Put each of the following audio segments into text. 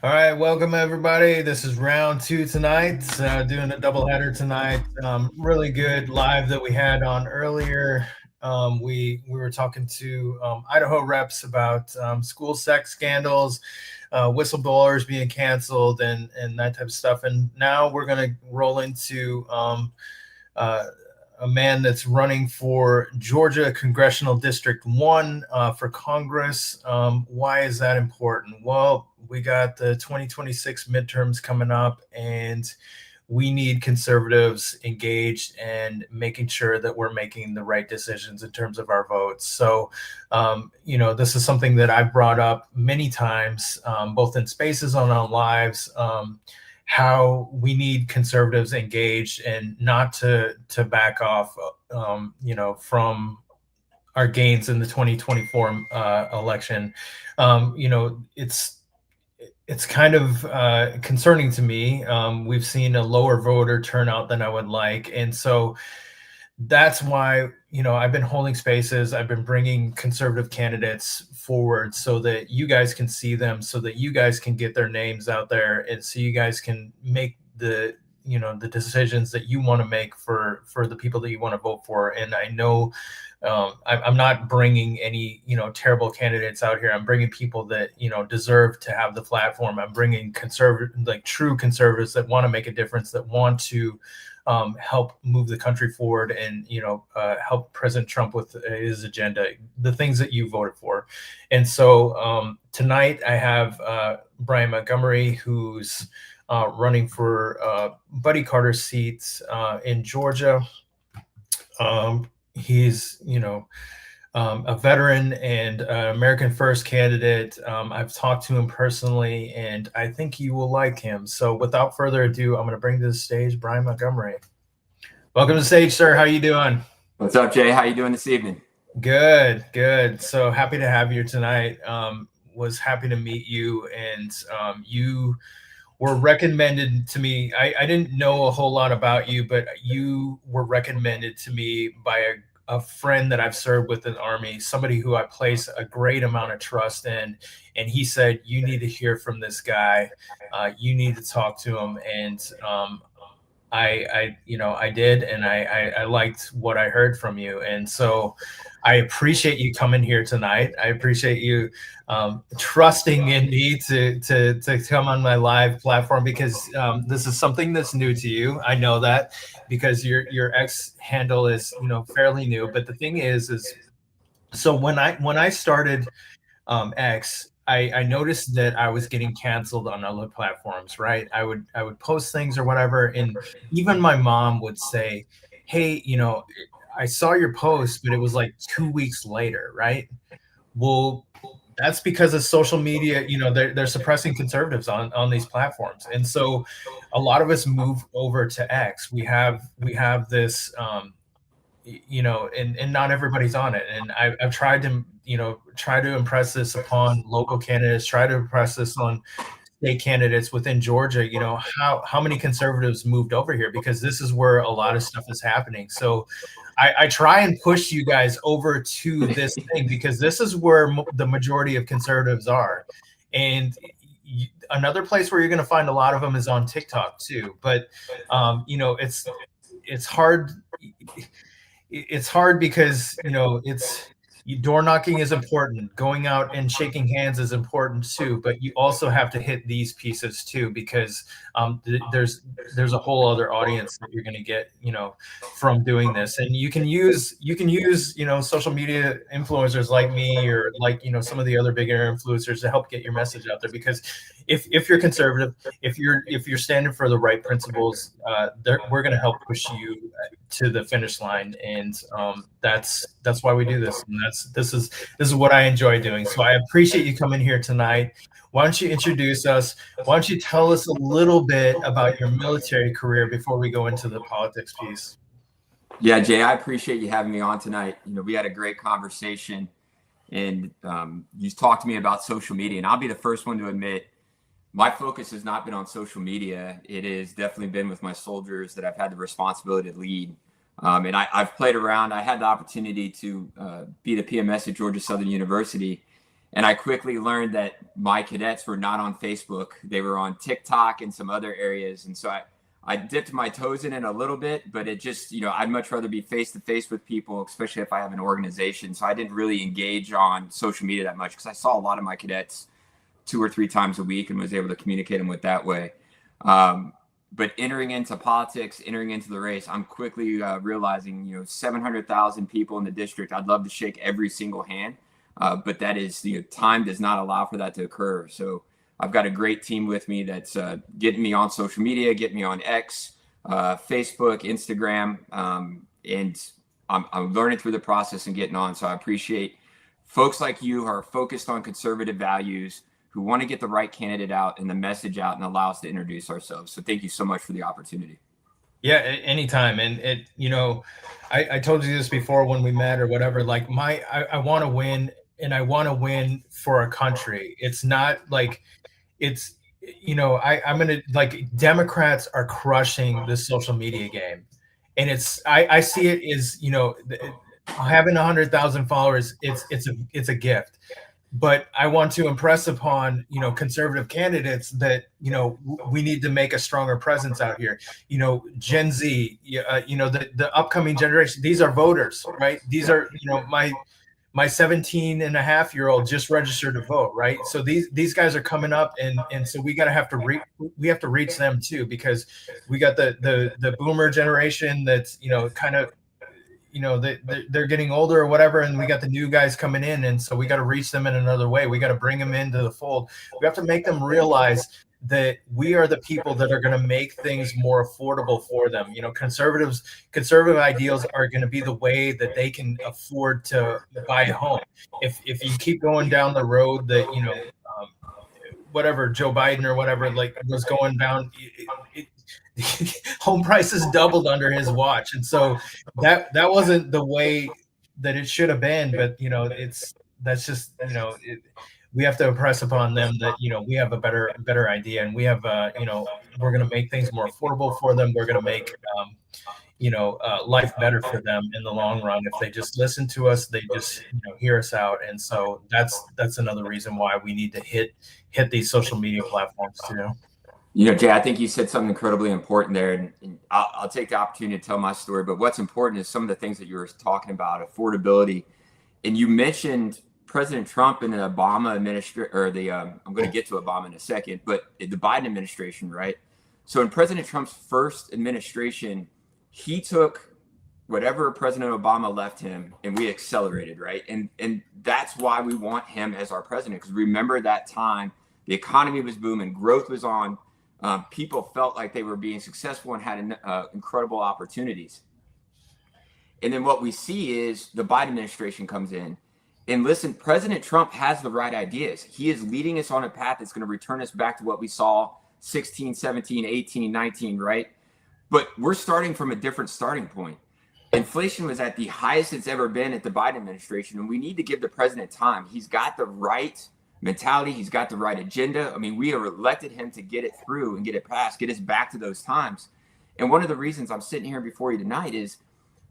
All right, welcome everybody. This is round two tonight. Doing a doubleheader tonight. Really good live that we had on earlier. We were talking to Idaho reps about school sex scandals, whistleblowers being canceled, and that type of stuff. And now we're going to roll into a man that's running for Georgia Congressional District 1 for Congress. Why is that important? Well, we got the 2026 midterms coming up, and we need conservatives engaged and making sure that we're making the right decisions in terms of our votes. So, this is something that I've brought up many times, both in spaces and on lives. How we need conservatives engaged and not to back off, from our gains in the 2024 election. It's kind of concerning to me. We've seen a lower voter turnout than I would like, and so that's why I've been holding spaces. I've been bringing conservative candidates forward so that you guys can see them, so that you guys can get their names out there, and so you guys can make the decisions that you want to make for the people that you want to vote for. And I know I'm not bringing any terrible candidates out here. I'm bringing people that deserve to have the platform. I'm bringing true conservatives that want to make a difference, that want to help move the country forward, and help President Trump with his agenda, the things that you voted for. And so tonight I have Brian Montgomery, who's running for Buddy Carter's seats in Georgia. He's a veteran and American First candidate. I've talked to him personally, and I think you will like him. So without further ado, I'm going to bring to the stage Brian Montgomery. Welcome to the stage, sir. How you doing? What's up, Jay? How you doing this evening? Good. So happy to have you tonight. Was happy to meet you, and you were recommended to me. I didn't know a whole lot about you, but you were recommended to me by a friend that I've served with in the Army, somebody who I place a great amount of trust in. And he said, you need to hear from this guy. You need to talk to him. And I did, and I liked what I heard from you. And so I appreciate you coming here tonight. I appreciate you trusting in me to come on my live platform, because this is something that's new to you. I know that because your X handle is fairly new. But the thing is so when I started X, I noticed that I was getting canceled on other platforms, right? I would post things or whatever, and even my mom would say, hey, I saw your post, but it was like 2 weeks later, right? Well, that's because of social media. They're suppressing conservatives on these platforms. And so a lot of us move over to X. We have this and not everybody's on it. And I've tried to impress this upon local candidates, try to impress this on state candidates within Georgia, how many conservatives moved over here, because this is where a lot of stuff is happening. So I try and push you guys over to this thing, because this is where the majority of conservatives are. And another place where you're going to find a lot of them is on TikTok too. But it's hard. It's hard because door knocking is important. Going out and shaking hands is important too, but you also have to hit these pieces too, because there's a whole other audience that you're going to get, from doing this. And you can use social media influencers like me, or like some of the other bigger influencers, to help get your message out there. Because if you're conservative, if you're standing for the right principles, we're going to help push you to the finish line. And that's why we do this. And this is what I enjoy doing. So I appreciate you coming here tonight. Why don't you introduce us? Why don't you tell us a little bit about your military career before we go into the politics piece? Yeah, Jay, I appreciate you having me on tonight. We had a great conversation, and you talked to me about social media, and I'll be the first one to admit my focus has not been on social media. It has definitely been with my soldiers that I've had the responsibility to lead. And I've played around. I had the opportunity to be the PMS at Georgia Southern University. And I quickly learned that my cadets were not on Facebook. They were on TikTok and some other areas. And so I dipped my toes in it a little bit, but it just, I'd much rather be face to face with people, especially if I have an organization. So I didn't really engage on social media that much, because I saw a lot of my cadets 2 or 3 times a week and was able to communicate them with that way. But entering into politics, entering into the race, I'm quickly realizing, 700,000 people in the district. I'd love to shake every single hand, but that is, time does not allow for that to occur. So I've got a great team with me that's getting me on social media, getting me on X, Facebook, Instagram, and I'm learning through the process and getting on. So I appreciate folks like you who are focused on conservative values, who want to get the right candidate out and the message out and allow us to introduce ourselves. So thank you so much for the opportunity. Yeah, anytime. And I told you this before when we met or whatever, like I want to win, and I want to win for a country. It's not like it's, I'm going to, like, Democrats are crushing the social media game. And I see it as, having 100,000 followers, it's a gift. But I want to impress upon, conservative candidates that, we need to make a stronger presence out here. Gen Z, the upcoming generation, these are voters, right? These are, my 17 and a half year old just registered to vote, right? So these guys are coming up, and so we have to reach them too, because we got the boomer generation that's, kind of, they're getting older or whatever, and we got the new guys coming in, and so we got to reach them in another way. We got to bring them into the fold. We have to make them realize that we are the people that are going to make things more affordable for them. Conservative ideals are going to be the way that they can afford to buy a home. If you keep going down the road that, whatever Joe Biden or whatever, like, was going down, home prices doubled under his watch. And so that wasn't the way that it should have been. But that's just, we have to impress upon them that, we have a better idea, and we have we're going to make things more affordable for them. We're going to make life better for them in the long run. If they just listen to us, they just hear us out. And so that's another reason why we need to hit these social media platforms too. Jay, I think you said something incredibly important there, and I'll take the opportunity to tell my story. But what's important is some of the things that you were talking about, affordability, and you mentioned President Trump and the Obama administration, or I'm going to get to Obama in a second, but the Biden administration, right? So in President Trump's first administration, he took whatever President Obama left him, and we accelerated, right? And that's why we want him as our president, because remember that time, the economy was booming, growth was on. People felt like they were being successful and had incredible opportunities. And then what we see is the Biden administration comes in, and listen, President Trump has the right ideas. He is leading us on a path that's going to return us back to what we saw 16, 17, 18, 19, right? But we're starting from a different starting point. Inflation was at the highest it's ever been at the Biden administration, and we need to give the president time. He's got the right mentality. He's got the right agenda. I mean, we have elected him to get it through and get it passed, get us back to those times. And one of the reasons I'm sitting here before you tonight is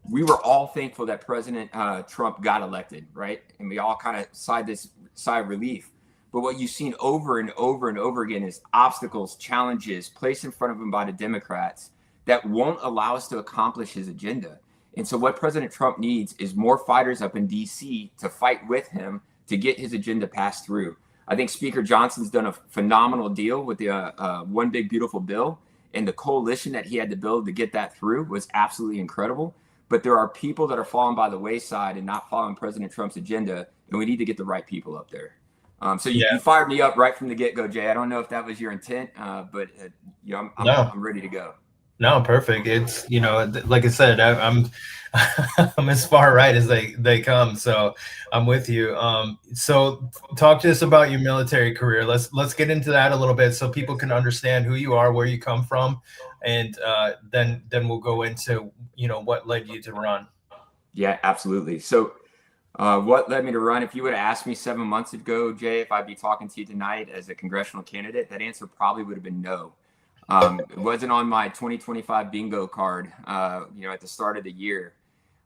we were all thankful that President Trump got elected, right? And we all kind of sighed this sigh of relief. But what you've seen over and over and over again is obstacles, challenges placed in front of him by the Democrats that won't allow us to accomplish his agenda. And so what President Trump needs is more fighters up in DC to fight with him to get his agenda passed through. I think Speaker Johnson's done a phenomenal deal with the One Big Beautiful Bill, and the coalition that he had to build to get that through was absolutely incredible. But there are people that are falling by the wayside and not following President Trump's agenda, and we need to get the right people up there. So you fired me up right from the get-go, Jay. I don't know if that was your intent, but I'm ready to go. No, perfect. It's, like I said, I'm I'm as far right as they come. So I'm with you. So talk to us about your military career. Let's get into that a little bit so people can understand who you are, where you come from, and then we'll go into what led you to run. Yeah, absolutely. So what led me to run? If you would have asked me 7 months ago, Jay, if I'd be talking to you tonight as a congressional candidate, that answer probably would have been no. It wasn't on my 2025 bingo card, at the start of the year.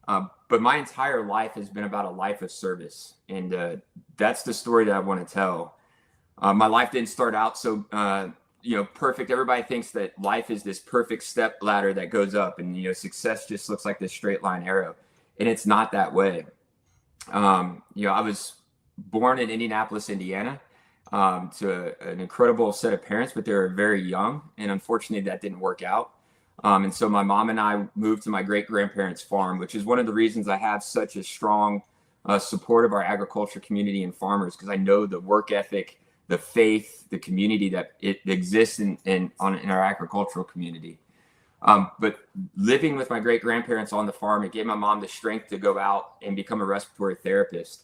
But my entire life has been about a life of service. And that's the story that I want to tell. My life didn't start out so, perfect. Everybody thinks that life is this perfect step ladder that goes up and, success just looks like this straight line arrow. And it's not that way. I was born in Indianapolis, Indiana. To an incredible set of parents, but they were very young, and unfortunately that didn't work out. And so my mom and I moved to my great-grandparents' farm, which is one of the reasons I have such a strong support of our agriculture community and farmers, because I know the work ethic, the faith, the community that it exists in our agricultural community. But living with my great-grandparents on the farm, it gave my mom the strength to go out and become a respiratory therapist.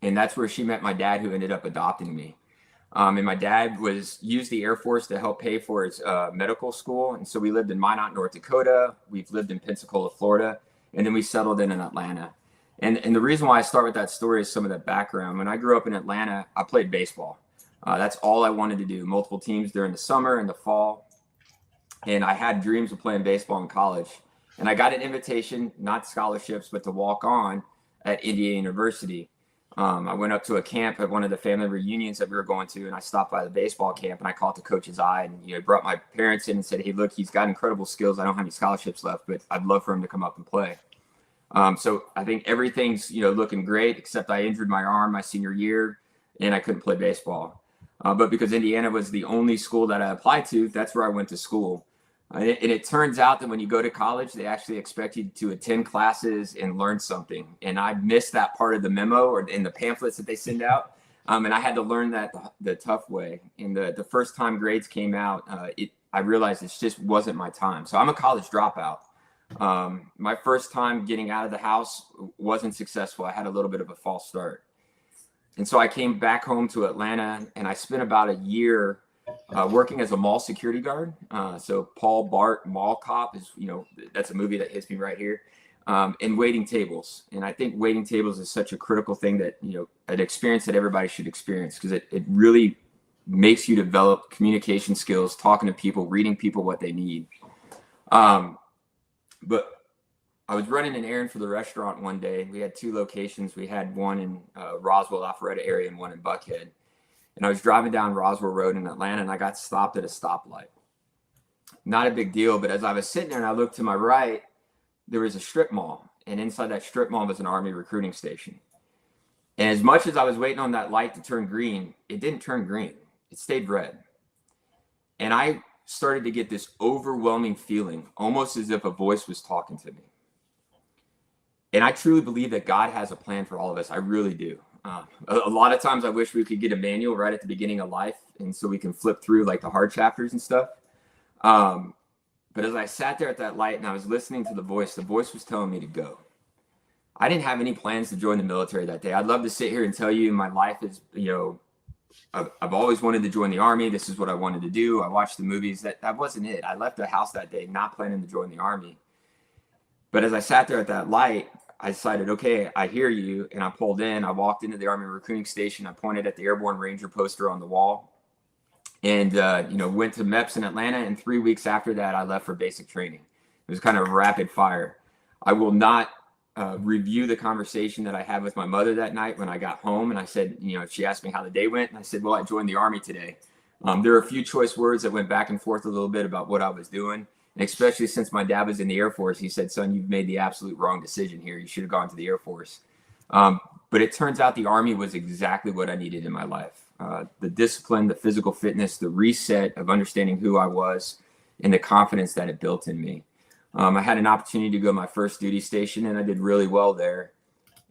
And that's where she met my dad, who ended up adopting me. And my dad used the Air Force to help pay for his medical school. And so we lived in Minot, North Dakota. We've lived in Pensacola, Florida. And then we settled in Atlanta. And the reason why I start with that story is some of that background. When I grew up in Atlanta, I played baseball. That's all I wanted to do. Multiple teams during the summer and the fall. And I had dreams of playing baseball in college. And I got an invitation, not scholarships, but to walk on at Indiana University. I went up to a camp at one of the family reunions that we were going to, and I stopped by the baseball camp, and I caught the coach's eye, and brought my parents in and said, "Hey, look, he's got incredible skills. I don't have any scholarships left, but I'd love for him to come up and play." So I think everything's looking great, except I injured my arm my senior year, and I couldn't play baseball. But because Indiana was the only school that I applied to, that's where I went to school. And it turns out that when you go to college, they actually expect you to attend classes and learn something. And I missed that part of the memo or in the pamphlets that they send out. And I had to learn that the tough way. And the first time grades came out, I realized it just wasn't my time. So I'm a college dropout. My first time getting out of the house wasn't successful. I had a little bit of a false start. And so I came back home to Atlanta, and I spent about a year working as a mall security guard. So Paul Bart, Mall Cop is, that's a movie that hits me right here. And waiting tables. And I think waiting tables is such a critical thing that, an experience that everybody should experience, because it really makes you develop communication skills, talking to people, reading people what they need. But I was running an errand for the restaurant one day. We had two locations. We had one in Roswell, Alpharetta area, and one in Buckhead. And I was driving down Roswell Road in Atlanta, and I got stopped at a stoplight. Not a big deal, but as I was sitting there and I looked to my right, there was a strip mall. And inside that strip mall was an Army recruiting station. And as much as I was waiting on that light to turn green, it didn't turn green. It stayed red. And I started to get this overwhelming feeling, almost as if a voice was talking to me. And I truly believe that God has a plan for all of us. I really do. A lot of times I wish we could get a manual right at the beginning of life, and so we can flip through like the hard chapters and stuff. But as I sat there at that light and I was listening to the voice was telling me to go. I didn't have any plans to join the military that day. I'd love to sit here and tell you my life is, I've always wanted to join the Army. This is what I wanted to do. I watched the movies. That wasn't it. I left the house that day not planning to join the Army. But as I sat there at that light, I decided, okay, I hear you. And I pulled in. I walked into the Army recruiting station. I pointed at the Airborne Ranger poster on the wall and, went to MEPS in Atlanta. And 3 weeks after that, I left for basic training. It was kind of rapid fire. I will not review the conversation that I had with my mother that night when I got home. And I said, she asked me how the day went. And I said, well, I joined the Army today. There were a few choice words that went back and forth a little bit about what I was doing. And especially since my dad was in the Air Force, he said, son, you've made the absolute wrong decision here. You should have gone to the Air Force. But it turns out the Army was exactly what I needed in my life. The discipline, the physical fitness, the reset of understanding who I was, and the confidence that it built in me. I had an opportunity to go to my first duty station, and I did really well there.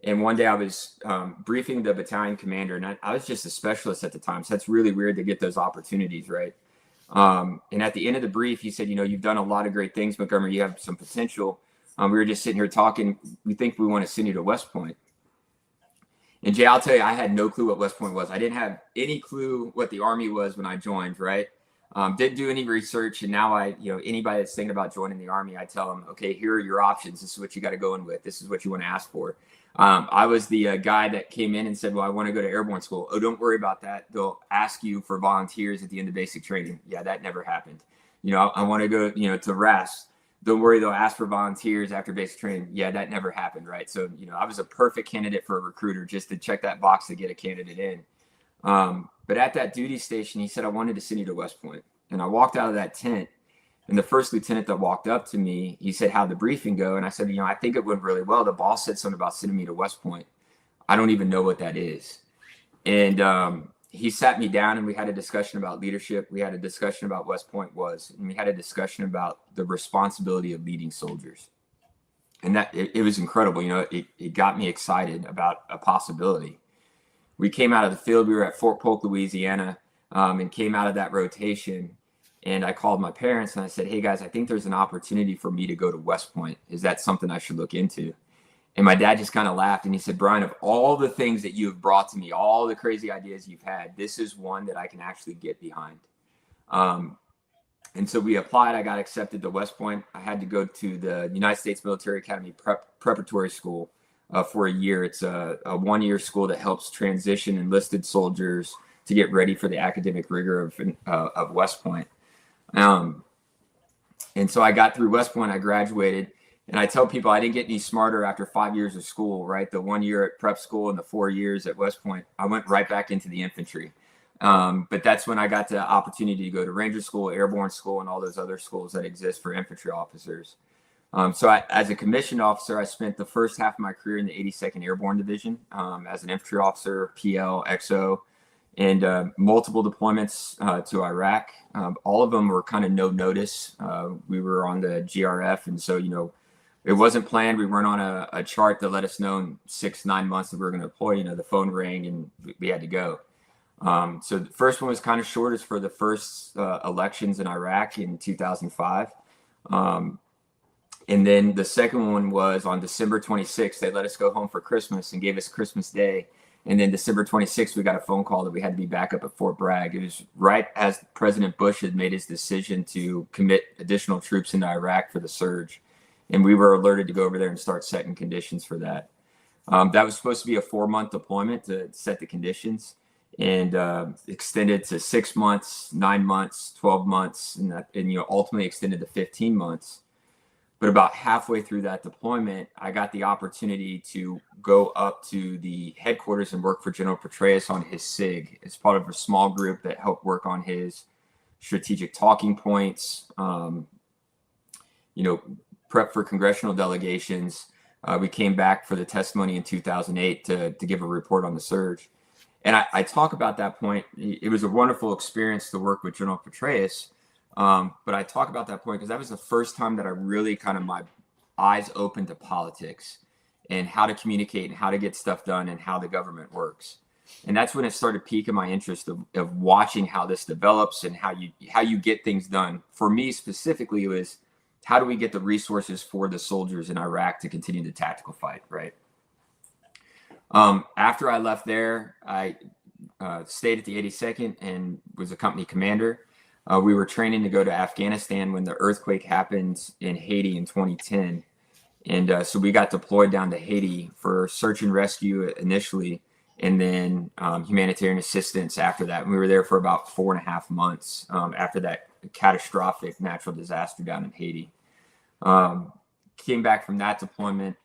And one day I was briefing the battalion commander, and I was just a specialist at the time. So that's really weird to get those opportunities, right? And at the end of the brief, he said, you've done a lot of great things, Montgomery. You have some potential. We were just sitting here talking. We think we want to send you to West Point. And Jay, I'll tell you, I had no clue what West Point was. I didn't have any clue what the Army was when I joined, right? Didn't do any research. And now anybody that's thinking about joining the Army, I tell them, okay, here are your options. This is what you got to go in with. This is what you want to ask for. I was the guy that came in and said, well, I want to go to airborne school. Oh, don't worry about that. They'll ask you for volunteers at the end of basic training. Yeah, that never happened. I want to go, to RAS. Don't worry, they'll ask for volunteers after basic training. Yeah, that never happened, right? So, I was a perfect candidate for a recruiter just to check that box to get a candidate in. But at that duty station, he said, I wanted to send you to West Point. And I walked out of that tent, and the first lieutenant that walked up to me, he said, how'd the briefing go? And I said, I think it went really well. The boss said something about sending me to West Point. I don't even know what that is. And he sat me down, and we had a discussion about leadership. We had a discussion about West Point was, and we had a discussion about the responsibility of leading soldiers. And that it was incredible. It got me excited about a possibility. We came out of the field. We were at Fort Polk, Louisiana, and came out of that rotation. And I called my parents and I said, hey guys, I think there's an opportunity for me to go to West Point. Is that something I should look into? And my dad just kind of laughed and he said, Brian, of all the things that you have brought to me, all the crazy ideas you've had, this is one that I can actually get behind. And so we applied. I got accepted to West Point. I had to go to the United States Military Academy preparatory school for a year. It's a 1-year school that helps transition enlisted soldiers to get ready for the academic rigor of West Point. And so I got through West Point, I graduated, and I tell people I didn't get any smarter after 5 years of school, right? The 1 year at prep school and the 4 years at West Point, I went right back into the infantry. But that's when I got the opportunity to go to Ranger School, Airborne School, and all those other schools that exist for infantry officers. As a commissioned officer, I spent the first half of my career in the 82nd Airborne Division as an infantry officer, PL, XO, and multiple deployments to Iraq. All of them were kind of no notice. We were on the GRF, and so, it wasn't planned. We weren't on a chart that let us know in 6-9 months that we were going to deploy. The phone rang and we had to go. So the first one was kind of short, as for the first elections in Iraq in 2005. And then the second one was on December 26th. They let us go home for Christmas and gave us Christmas Day. And then December 26th, we got a phone call that we had to be back up at Fort Bragg. It was right as President Bush had made his decision to commit additional troops into Iraq for the surge. And we were alerted to go over there and start setting conditions for that. That was supposed to be a 4-month deployment to set the conditions, and extended to 6 months, 9 months, 12 months, and ultimately extended to 15 months. But about halfway through that deployment, I got the opportunity to go up to the headquarters and work for General Petraeus on his SIG. It's part of a small group that helped work on his strategic talking points, prep for congressional delegations. We came back for the testimony in 2008 to give a report on the surge. And I talk about that point. It was a wonderful experience to work with General Petraeus. But I talk about that point because that was the first time that I really my eyes opened to politics and how to communicate and how to get stuff done and how the government works. And that's when it started piquing my interest of watching how this develops and how you get things done. For me specifically, it was, how do we get the resources for the soldiers in Iraq to continue the tactical fight, right? After I left there, I stayed at the 82nd and was a company commander. We were training to go to Afghanistan when the earthquake happened in Haiti in 2010. And so we got deployed down to Haiti for search and rescue initially, and then humanitarian assistance after that. And we were there for about 4.5 months after that catastrophic natural disaster down in Haiti. Came back from that deployment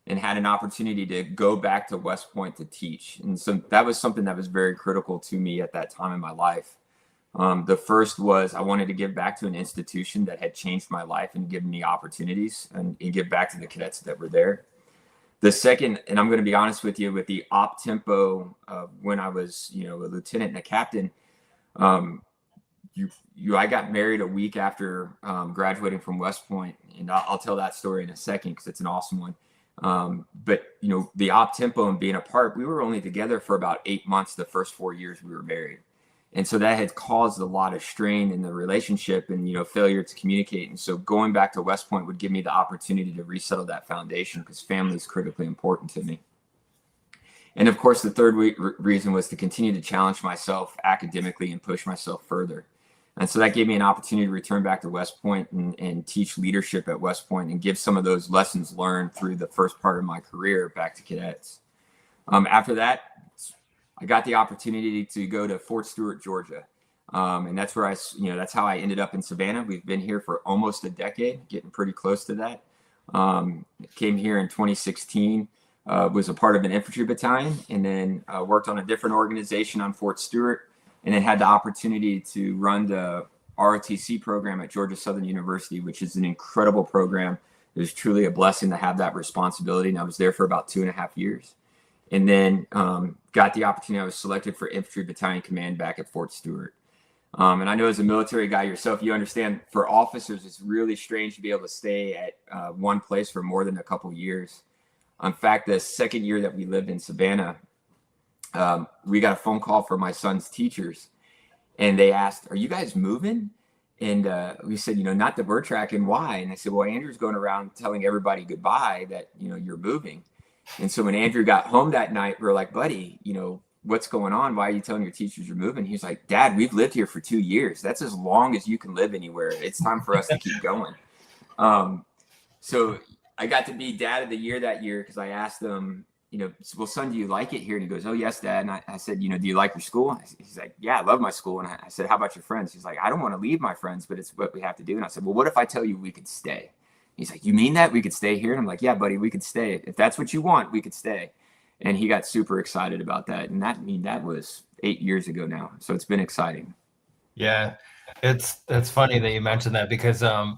and had an opportunity to go back to West Point to teach. And so that was something that was very critical to me at that time in my life. The first was I wanted to give back to an institution that had changed my life and given me opportunities, and give back to the cadets that were there. The second, and I'm going to be honest with you, with the op tempo when I was, a lieutenant and a captain, I got married a week after graduating from West Point, and I'll tell that story in a second because it's an awesome one. But the op tempo and being apart, we were only together for about 8 months the first 4 years we were married. And so that had caused a lot of strain in the relationship and, failure to communicate. And so going back to West Point would give me the opportunity to resettle that foundation because family is critically important to me. And of course, the third reason was to continue to challenge myself academically and push myself further. And so that gave me an opportunity to return back to West Point and teach leadership at West Point and give some of those lessons learned through the first part of my career back to cadets. After that, I got the opportunity to go to Fort Stewart, Georgia. And that's where that's how I ended up in Savannah. We've been here for almost a decade, getting pretty close to that. Came here in 2016, was a part of an infantry battalion, and then worked on a different organization on Fort Stewart, and then had the opportunity to run the ROTC program at Georgia Southern University, which is an incredible program. It was truly a blessing to have that responsibility. And I was there for about 2.5 years. And then got the opportunity. I was selected for Infantry Battalion Command back at Fort Stewart. And I know as a military guy yourself, you understand for officers, it's really strange to be able to stay at one place for more than a couple years. In fact, the second year that we lived in Savannah, we got a phone call from my son's teachers, and they asked, "Are you guys moving?" And we said, "Not that we're tracking. Why?" And they said, "Well, Andrew's going around telling everybody goodbye that, you're moving." And so when Andrew got home that night, we were like, "Buddy, what's going on? Why are you telling your teachers you're moving?" He's like, "Dad, we've lived here for 2 years. That's as long as you can live anywhere. It's time for us to keep going." So I got to be dad of the year that year because I asked them, "Well, son, do you like it here?" And he goes, "Oh, yes, Dad." And I said, "Do you like your school?" He's like, "Yeah, I love my school." And I said, "How about your friends?" He's like, "I don't want to leave my friends, but it's what we have to do." And I said, "Well, what if I tell you we could stay?" He's like, "You mean that we could stay here?" And I'm like, "Yeah, buddy, we could stay. If that's what you want, we could stay." And he got super excited about that. And that was 8 years ago now. So it's been exciting. Yeah, it's funny that you mentioned that because for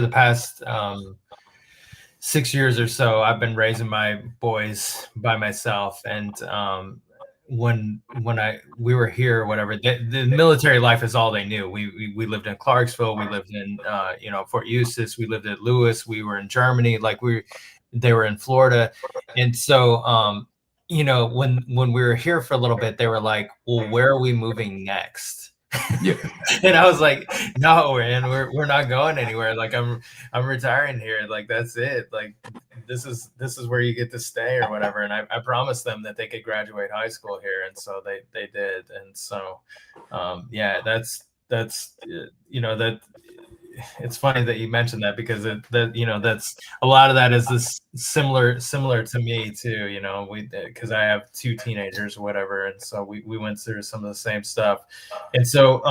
the past 6 years or so, I've been raising my boys by myself, and when we were here or whatever, the military life is all they knew. We lived in Clarksville, we lived in Fort Eustis, we lived at Lewis, we were in Germany, they were in Florida. And so when we were here for a little bit, they were like, "Well, where are we moving next?" Yeah. And I was like, "No, man, we're not going anywhere. Like I'm retiring here. Like that's it. Like this is where you get to stay or whatever." And I promised them that they could graduate high school here, and so they did. And so yeah, that's that it's funny that you mentioned that because that's a lot of that is this similar to me too. Because I have 2 teenagers or whatever, and so we went through some of the same stuff. And so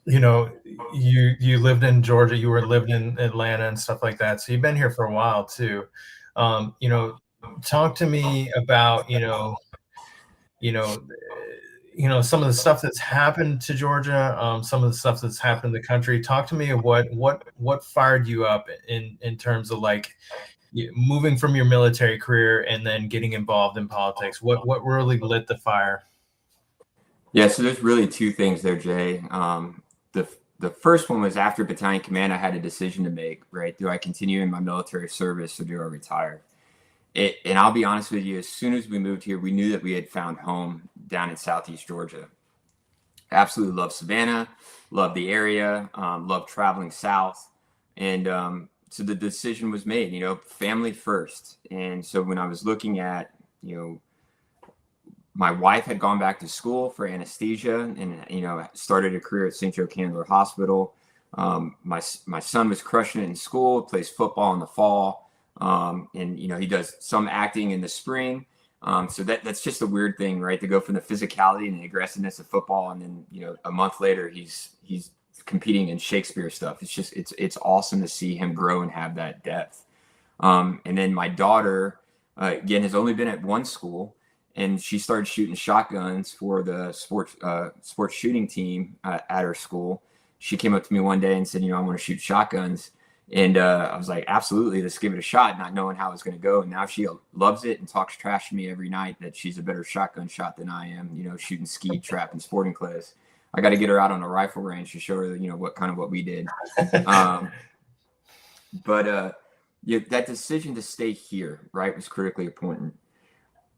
you lived in Georgia, you lived in Atlanta and stuff like that, so you've been here for a while too. Talk to me about some of the stuff that's happened to Georgia, some of the stuff that's happened in the country. Talk to me of what fired you up in terms of like moving from your military career and then getting involved in politics. What really lit the fire? Yeah, so there's really 2 things there, Jay. The first one was after battalion command, I had a decision to make, right? Do I continue in my military service or do I retire? And I'll be honest with you, as soon as we moved here, we knew that we had found home down in Southeast Georgia. Absolutely love Savannah, love the area, love traveling south. And so the decision was made, family first. And so when I was looking at, my wife had gone back to school for anesthesia and, started a career at St. Joe Candler Hospital. My son was crushing it in school, plays football in the fall. And he does some acting in the spring. So that's just a weird thing, right? To go from the physicality and the aggressiveness of football, and then a month later he's competing in Shakespeare stuff. It's awesome to see him grow and have that depth. And then my daughter again has only been at one school, and she started shooting shotguns for the sports shooting team at her school. She came up to me one day and said, I want to shoot shotguns. And I was like, absolutely, let's give it a shot, not knowing how it's going to go. And now she loves it and talks trash to me every night that she's a better shotgun shot than I am, shooting skeet, trap, and sporting clays. I got to get her out on a rifle range to show her, what we did. But that decision to stay here, right, was critically important.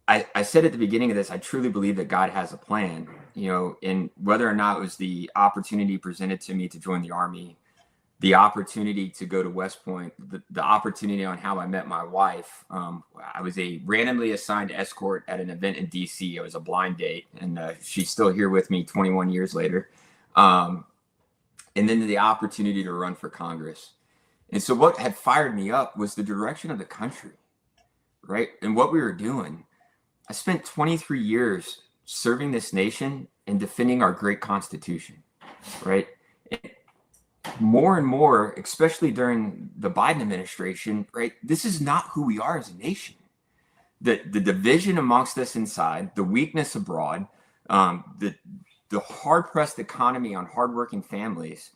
I said at the beginning of this, I truly believe that God has a plan, and whether or not it was the opportunity presented to me to join the Army, the opportunity to go to West Point, the opportunity on how I met my wife. I was a randomly assigned escort at an event in DC. It was a blind date, and she's still here with me 21 years later. And then the opportunity to run for Congress. And so what had fired me up was the direction of the country, right? And what we were doing. I spent 23 years serving this nation and defending our great Constitution, right? And more and more, especially during the Biden administration, right? This is not who we are as a nation. The division amongst us inside, the weakness abroad, the hard-pressed economy on hardworking families,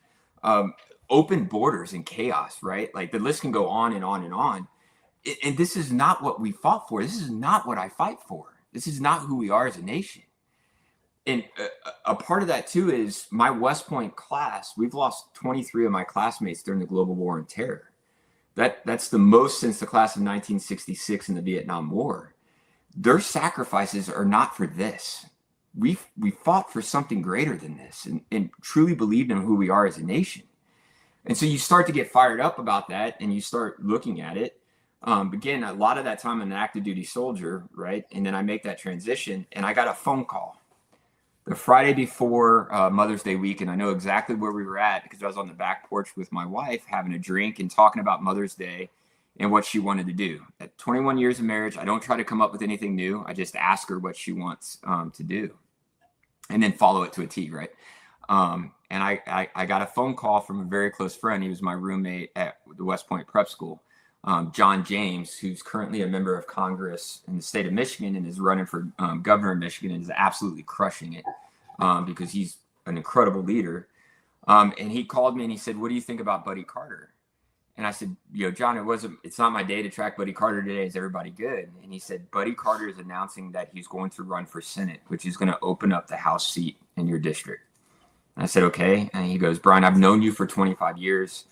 open borders and chaos, right? Like the list can go on and on and on. And this is not what we fought for. This is not what I fight for. This is not who we are as a nation. And a part of that too is my West Point class. We've lost 23 of my classmates during the global war on terror. That's the most since the class of 1966 in the Vietnam War. Their sacrifices are not for this. We fought for something greater than this and truly believed in who we are as a nation. And so you start to get fired up about that and you start looking at it. Again, a lot of that time I'm an active duty soldier, right? And then I make that transition and I got a phone call the Friday before Mother's Day weekend. I know exactly where we were at because I was on the back porch with my wife having a drink and talking about Mother's Day and what she wanted to do. At 21 years of marriage, I don't try to come up with anything new. I just ask her what she wants to do and then follow it to a T, right? And I got a phone call from a very close friend. He was my roommate at the West Point Prep School, John James, who's currently a member of Congress in the state of Michigan and is running for governor of Michigan and is absolutely crushing it because he's an incredible leader. And he called me and he said, "What do you think about Buddy Carter?" And I said, John, it's not my day to track Buddy Carter today. Is everybody good? And he said, Buddy Carter is announcing that he's going to run for Senate, which is going to open up the House seat in your district. And I said, okay. And he goes, Brian, I've known you for 25 years.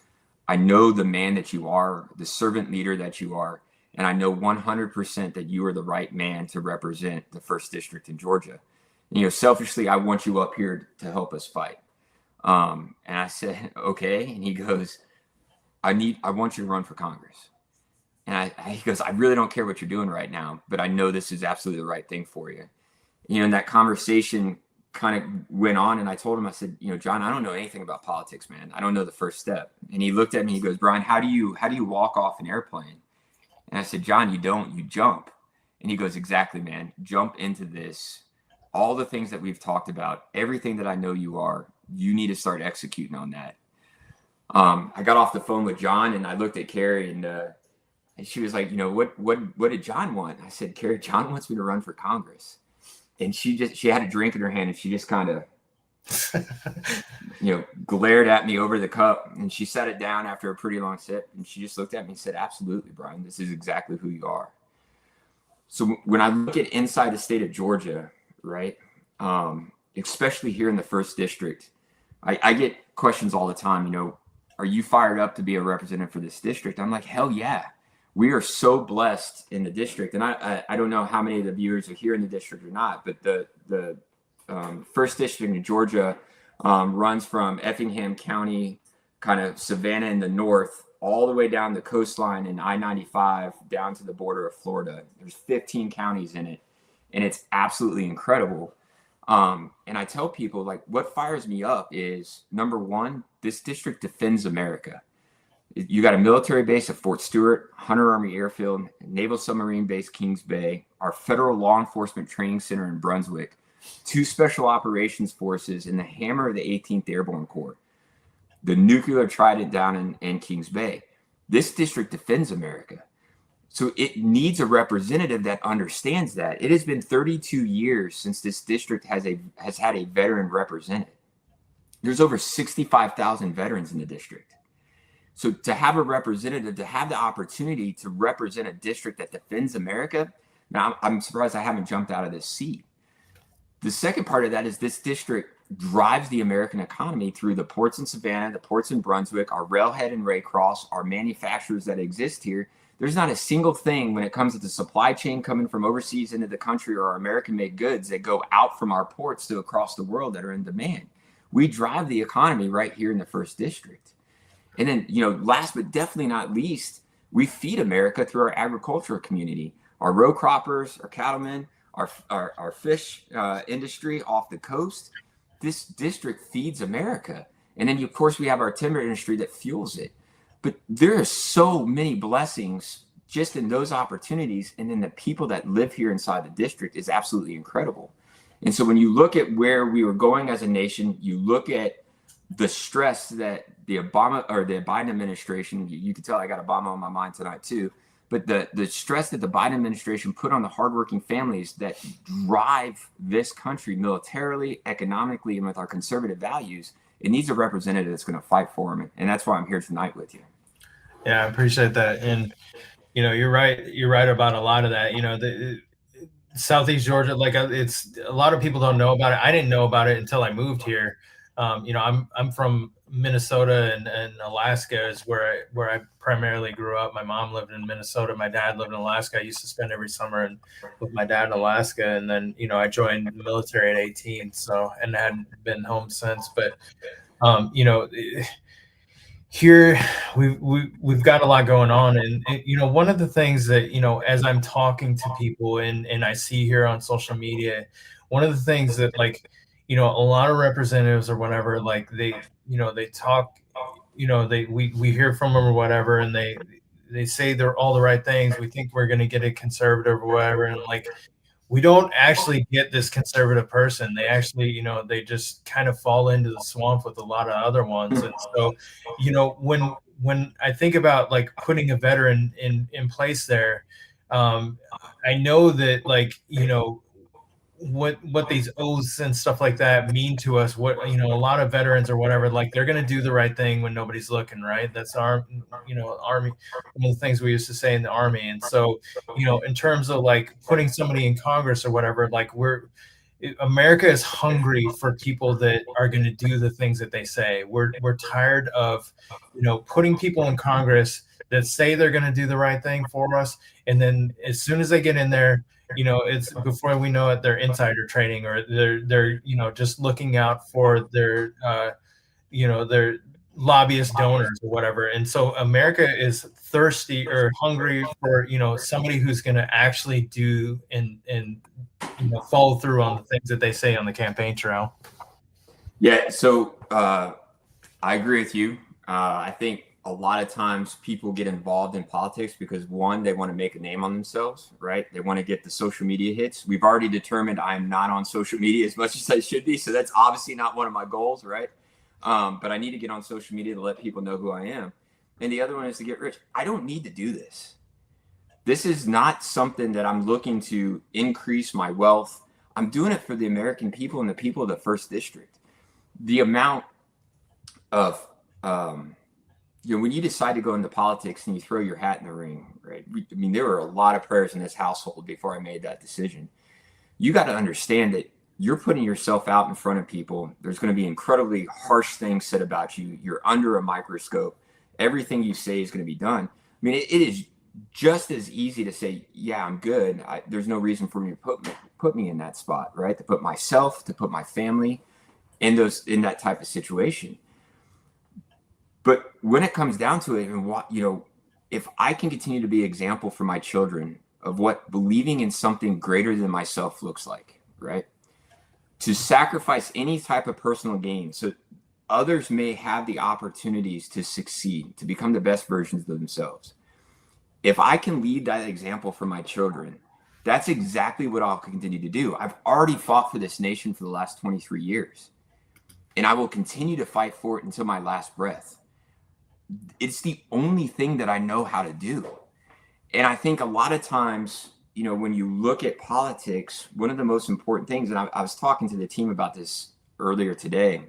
I know the man that you are, the servant leader that you are. And I know 100% that you are the right man to represent the 1st District in Georgia. And, selfishly, I want you up here to help us fight. And I said, okay. And he goes, I want you to run for Congress. And he goes, I really don't care what you're doing right now, but I know this is absolutely the right thing for you. And that conversation kind of went on, and I told him, I said, John, I don't know anything about politics, man. I don't know the first step. And he looked at me, he goes, Brian, how do you walk off an airplane? And I said, John, you don't, you jump. And he goes, exactly, man. Jump into this. All the things that we've talked about, everything that I know you are, you need to start executing on that. I got off the phone with John and I looked at Carrie and she was like, what did John want? I said, Carrie, John wants me to run for Congress. And she had a drink in her hand and she just kind of, glared at me over the cup, and she set it down after a pretty long sip. And she just looked at me and said, absolutely, Brian, this is exactly who you are. So when I look at inside the state of Georgia, right, especially here in the 1st District, I get questions all the time, are you fired up to be a representative for this district? I'm like, hell yeah. We are so blessed in the district. And I don't know how many of the viewers are here in the district or not, but the 1st District in Georgia runs from Effingham County, kind of Savannah in the north, all the way down the coastline in I-95 down to the border of Florida. There's 15 counties in it, and it's absolutely incredible. And I tell people, like, what fires me up is, number one, this district defends America. You got a military base at Fort Stewart, Hunter Army Airfield, Naval Submarine Base Kings Bay, our federal law enforcement training center in Brunswick, 2 special operations forces, and the hammer of the 18th Airborne Corps, the nuclear trident down in Kings Bay. This district defends America. So it needs a representative that understands that. It has been 32 years since this district has had a veteran represented. There's over 65,000 veterans in the district. So to have a representative, to have the opportunity to represent a district that defends America, now I'm surprised I haven't jumped out of this seat. The second part of that is this district drives the American economy through the ports in Savannah, the ports in Brunswick, our railhead in Raycross, our manufacturers that exist here. There's not a single thing when it comes to the supply chain coming from overseas into the country or our American-made goods that go out from our ports to across the world that are in demand. We drive the economy right here in the first district. And then, last but definitely not least, we feed America through our agricultural community, our row croppers, our cattlemen, our fish industry off the coast. This district feeds America. And then, of course, we have our timber industry that fuels it. But there are so many blessings just in those opportunities. And then the people that live here inside the district is absolutely incredible. And so when you look at where we were going as a nation, you look at the stress that the Biden administration, you can tell I got Obama on my mind tonight too, but the stress that the Biden administration put on the hardworking families that drive this country militarily, economically, and with our conservative values, it needs a representative that's going to fight for them. And that's why I'm here tonight with you. Yeah, I appreciate that. And, you're right. You're right about a lot of that. Southeast Georgia, it's a lot of people don't know about it. I didn't know about it until I moved here. I'm from Minnesota and Alaska is where I primarily grew up. My mom lived in Minnesota. My dad lived in Alaska. I used to spend every summer with my dad in Alaska. And then, I joined the military at 18. So, and hadn't been home since, but, here we've got a lot going on. And, one of the things that, as I'm talking to people and I see here on social media, one of the things that a lot of representatives or whatever, they talk, we hear from them or whatever, and they say they're all the right things. We think we're going to get a conservative or whatever. And we don't actually get this conservative person. They actually, they just kind of fall into the swamp with a lot of other ones. And so, when I think about putting a veteran in place there, I know that what these oaths and stuff like that mean to us, what a lot of veterans or whatever, they're going to do the right thing when nobody's looking, right? That's our army, one of the things we used to say in the army. And so in terms of putting somebody in Congress or whatever, America is hungry for people that are going to do the things that they say. We're tired of putting people in Congress that say they're going to do the right thing for us, and then as soon as they get in there, it's before we know it, they're insider trading, or they're just looking out for their their lobbyist donors or whatever. And so America is thirsty or hungry for somebody who's going to actually do and follow through on the things that they say on the campaign trail. Yeah, so I agree with you. I think a lot of times people get involved in politics because, one, they want to make a name on themselves, right? They want to get the social media hits. We've already determined I'm not on social media as much as I should be, so that's obviously not one of my goals, right? But I need to get on social media to let people know who I am. And the other one is to get rich. I don't need to do this. This is not something that I'm looking to increase my wealth. I'm doing it for the American people and the people of the first district. The amount of when you decide to go into politics and you throw your hat in the ring, right? There were a lot of prayers in this household before I made that decision. You got to understand that you're putting yourself out in front of people. There's going to be incredibly harsh things said about you. You're under a microscope. Everything you say is going to be done. It is just as easy to say, yeah, I'm good. There's no reason for me to put me in that spot, right? To put myself, to put my family in that type of situation. But when it comes down to it, and if I can continue to be an example for my children of what believing in something greater than myself looks like, right? To sacrifice any type of personal gain so others may have the opportunities to succeed, to become the best versions of themselves. If I can lead that example for my children, that's exactly what I'll continue to do. I've already fought for this nation for the last 23 years, and I will continue to fight for it until my last breath. It's the only thing that I know how to do. And I think a lot of times, when you look at politics, one of the most important things, and I was talking to the team about this earlier today,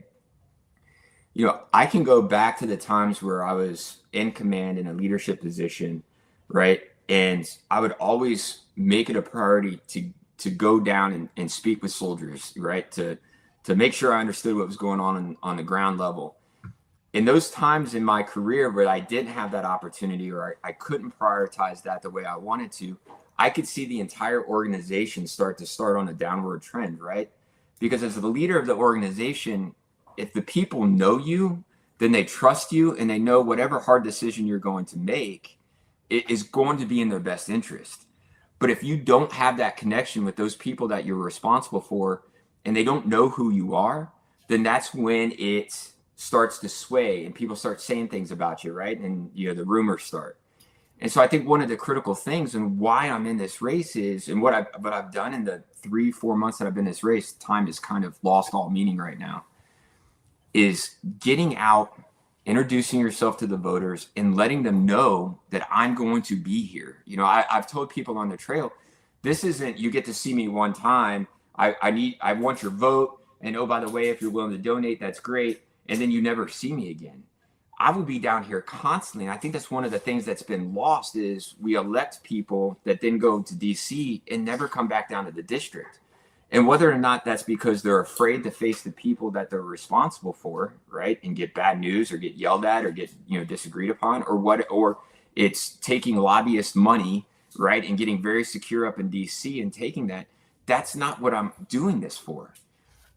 I can go back to the times where I was in command in a leadership position, right? And I would always make it a priority to go down and speak with soldiers, right? To make sure I understood what was going on the ground level. In those times in my career where I didn't have that opportunity, or I couldn't prioritize that the way I wanted to, I could see the entire organization start on a downward trend, right? Because as the leader of the organization, if the people know you, then they trust you, and they know whatever hard decision you're going to make, it is going to be in their best interest. But if you don't have that connection with those people that you're responsible for, and they don't know who you are, then that's when it starts to sway and people start saying things about you, right? And the rumors start. And so I think one of the critical things and why I'm in this race is, and what I've done in the 3-4 months that I've been in this race, time has kind of lost all meaning right now, is getting out, introducing yourself to the voters, and letting them know that I'm going to be here. I've told people on the trail, this isn't, you get to see me one time. I want your vote. And oh, by the way, if you're willing to donate, that's great. And then you never see me again. I will be down here constantly. And I think that's one of the things that's been lost is we elect people that then go to DC and never come back down to the district. And whether or not that's because they're afraid to face the people that they're responsible for, right, and get bad news or get yelled at or get disagreed upon, or it's taking lobbyist money, right, and getting very secure up in DC and taking that. That's not what I'm doing this for.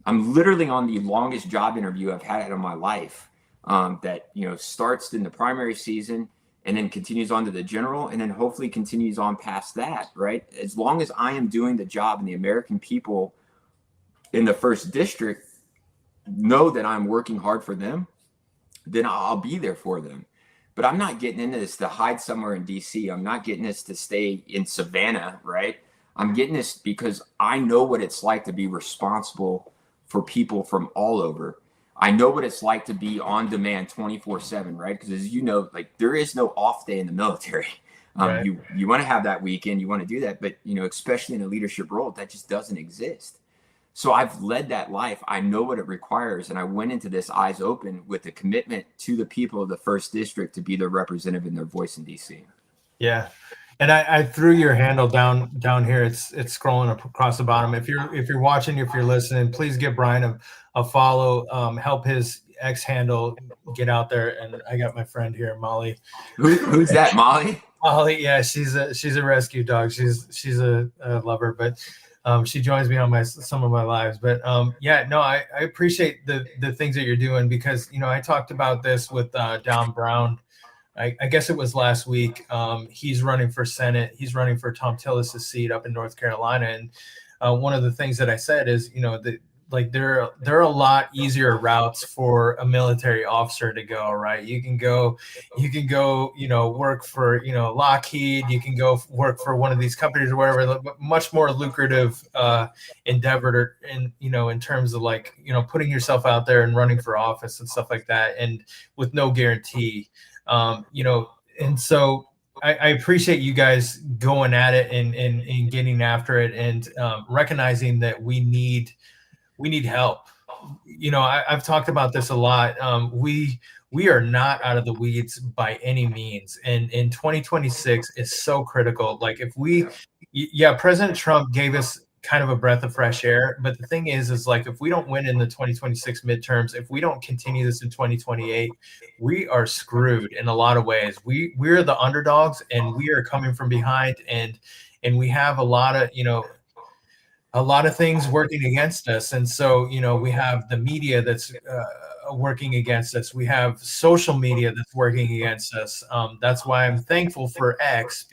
I'm literally on the longest job interview I've had in my life, that starts in the primary season and then continues on to the general, and then hopefully continues on past that, right? As long as I am doing the job and the American people in the first district know that I'm working hard for them, then I'll be there for them. But I'm not getting into this to hide somewhere in DC. I'm not getting this to stay in Savannah, right? I'm getting this because I know what it's like to be responsible for people from all over. I know what it's like to be on demand 24/7, right? Because as you know, like there is no off day in the military. Right. You want to have that weekend, you want to do that, but especially in a leadership role, that just doesn't exist. So I've led that life. I know what it requires, and I went into this eyes open with a commitment to the people of the first district to be their representative and their voice in DC. Yeah. And I threw your handle down here. It's scrolling across the bottom. If you're watching, if you're listening, please give Brian a follow. Help his X handle get out there. And I got my friend here, Molly. Who's that, Molly? Molly, yeah, she's a rescue dog. She's a lover, but she joins me on some of my lives. But yeah, no, I appreciate the things that you're doing because I talked about this with Don Brown. I guess it was last week. He's running for Senate. He's running for Tom Tillis' seat up in North Carolina. And one of the things that I said is, there are a lot easier routes for a military officer to go, right? You can go, work for, Lockheed. You can go work for one of these companies or whatever. Much more lucrative endeavor, in terms of putting yourself out there and running for office and stuff like that, and with no guarantee. And so I appreciate you guys going at it and getting after it and recognizing that we need help. I've talked about this a lot. We are not out of the weeds by any means. And in 2026 is so critical. President Trump gave us kind of a breath of fresh air. But the thing is if we don't win in the 2026 midterms, if we don't continue this in 2028, we are screwed in a lot of ways. We're the underdogs and we are coming from behind, and we have a lot of things working against us. And so, we have the media that's working against us. We have social media that's working against us. That's why I'm thankful for X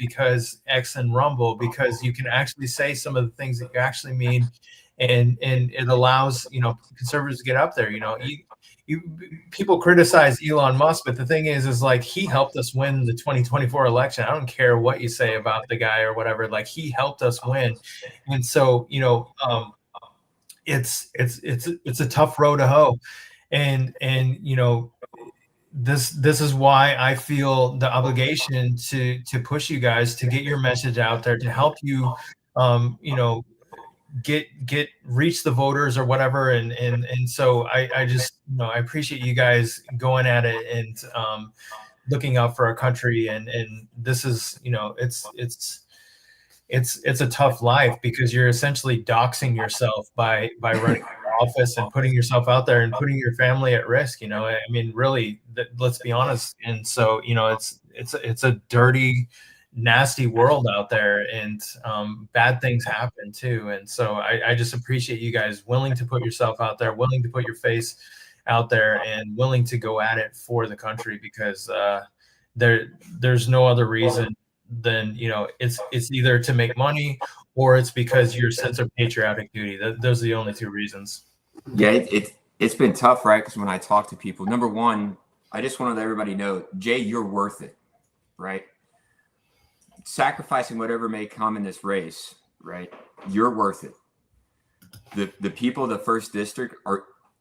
and Rumble, because you can actually say some of the things that you actually mean. And it allows, conservatives to get up there. People criticize Elon Musk, but the thing is he helped us win the 2024 election. I don't care what you say about the guy or whatever, he helped us win. And so, it's a tough road to hoe. And this is why I feel the obligation to push you guys to get your message out there, to help you, you know, get reach the voters or whatever. And so I just, you know, I appreciate you guys going at it and looking out for our country. And this is, you know, it's a tough life, because you're essentially doxing yourself by running for office and putting yourself out there and putting your family at risk. You know, I mean, really, let's be honest. And so, you know, it's a dirty, nasty world out there, and bad things happen too. And so I just appreciate you guys willing to put yourself out there, willing to put your face out there, and willing to go at it for the country, because there's no other reason than, you know, it's either to make money, or it's because your sense of patriotic duty. Those are the only two reasons. Yeah, it's been tough, right? Because when I talk to people, number one, I just want to let everybody know, Jay, you're worth it, right? Sacrificing whatever may come in this race, right? You're worth it. The people of the first district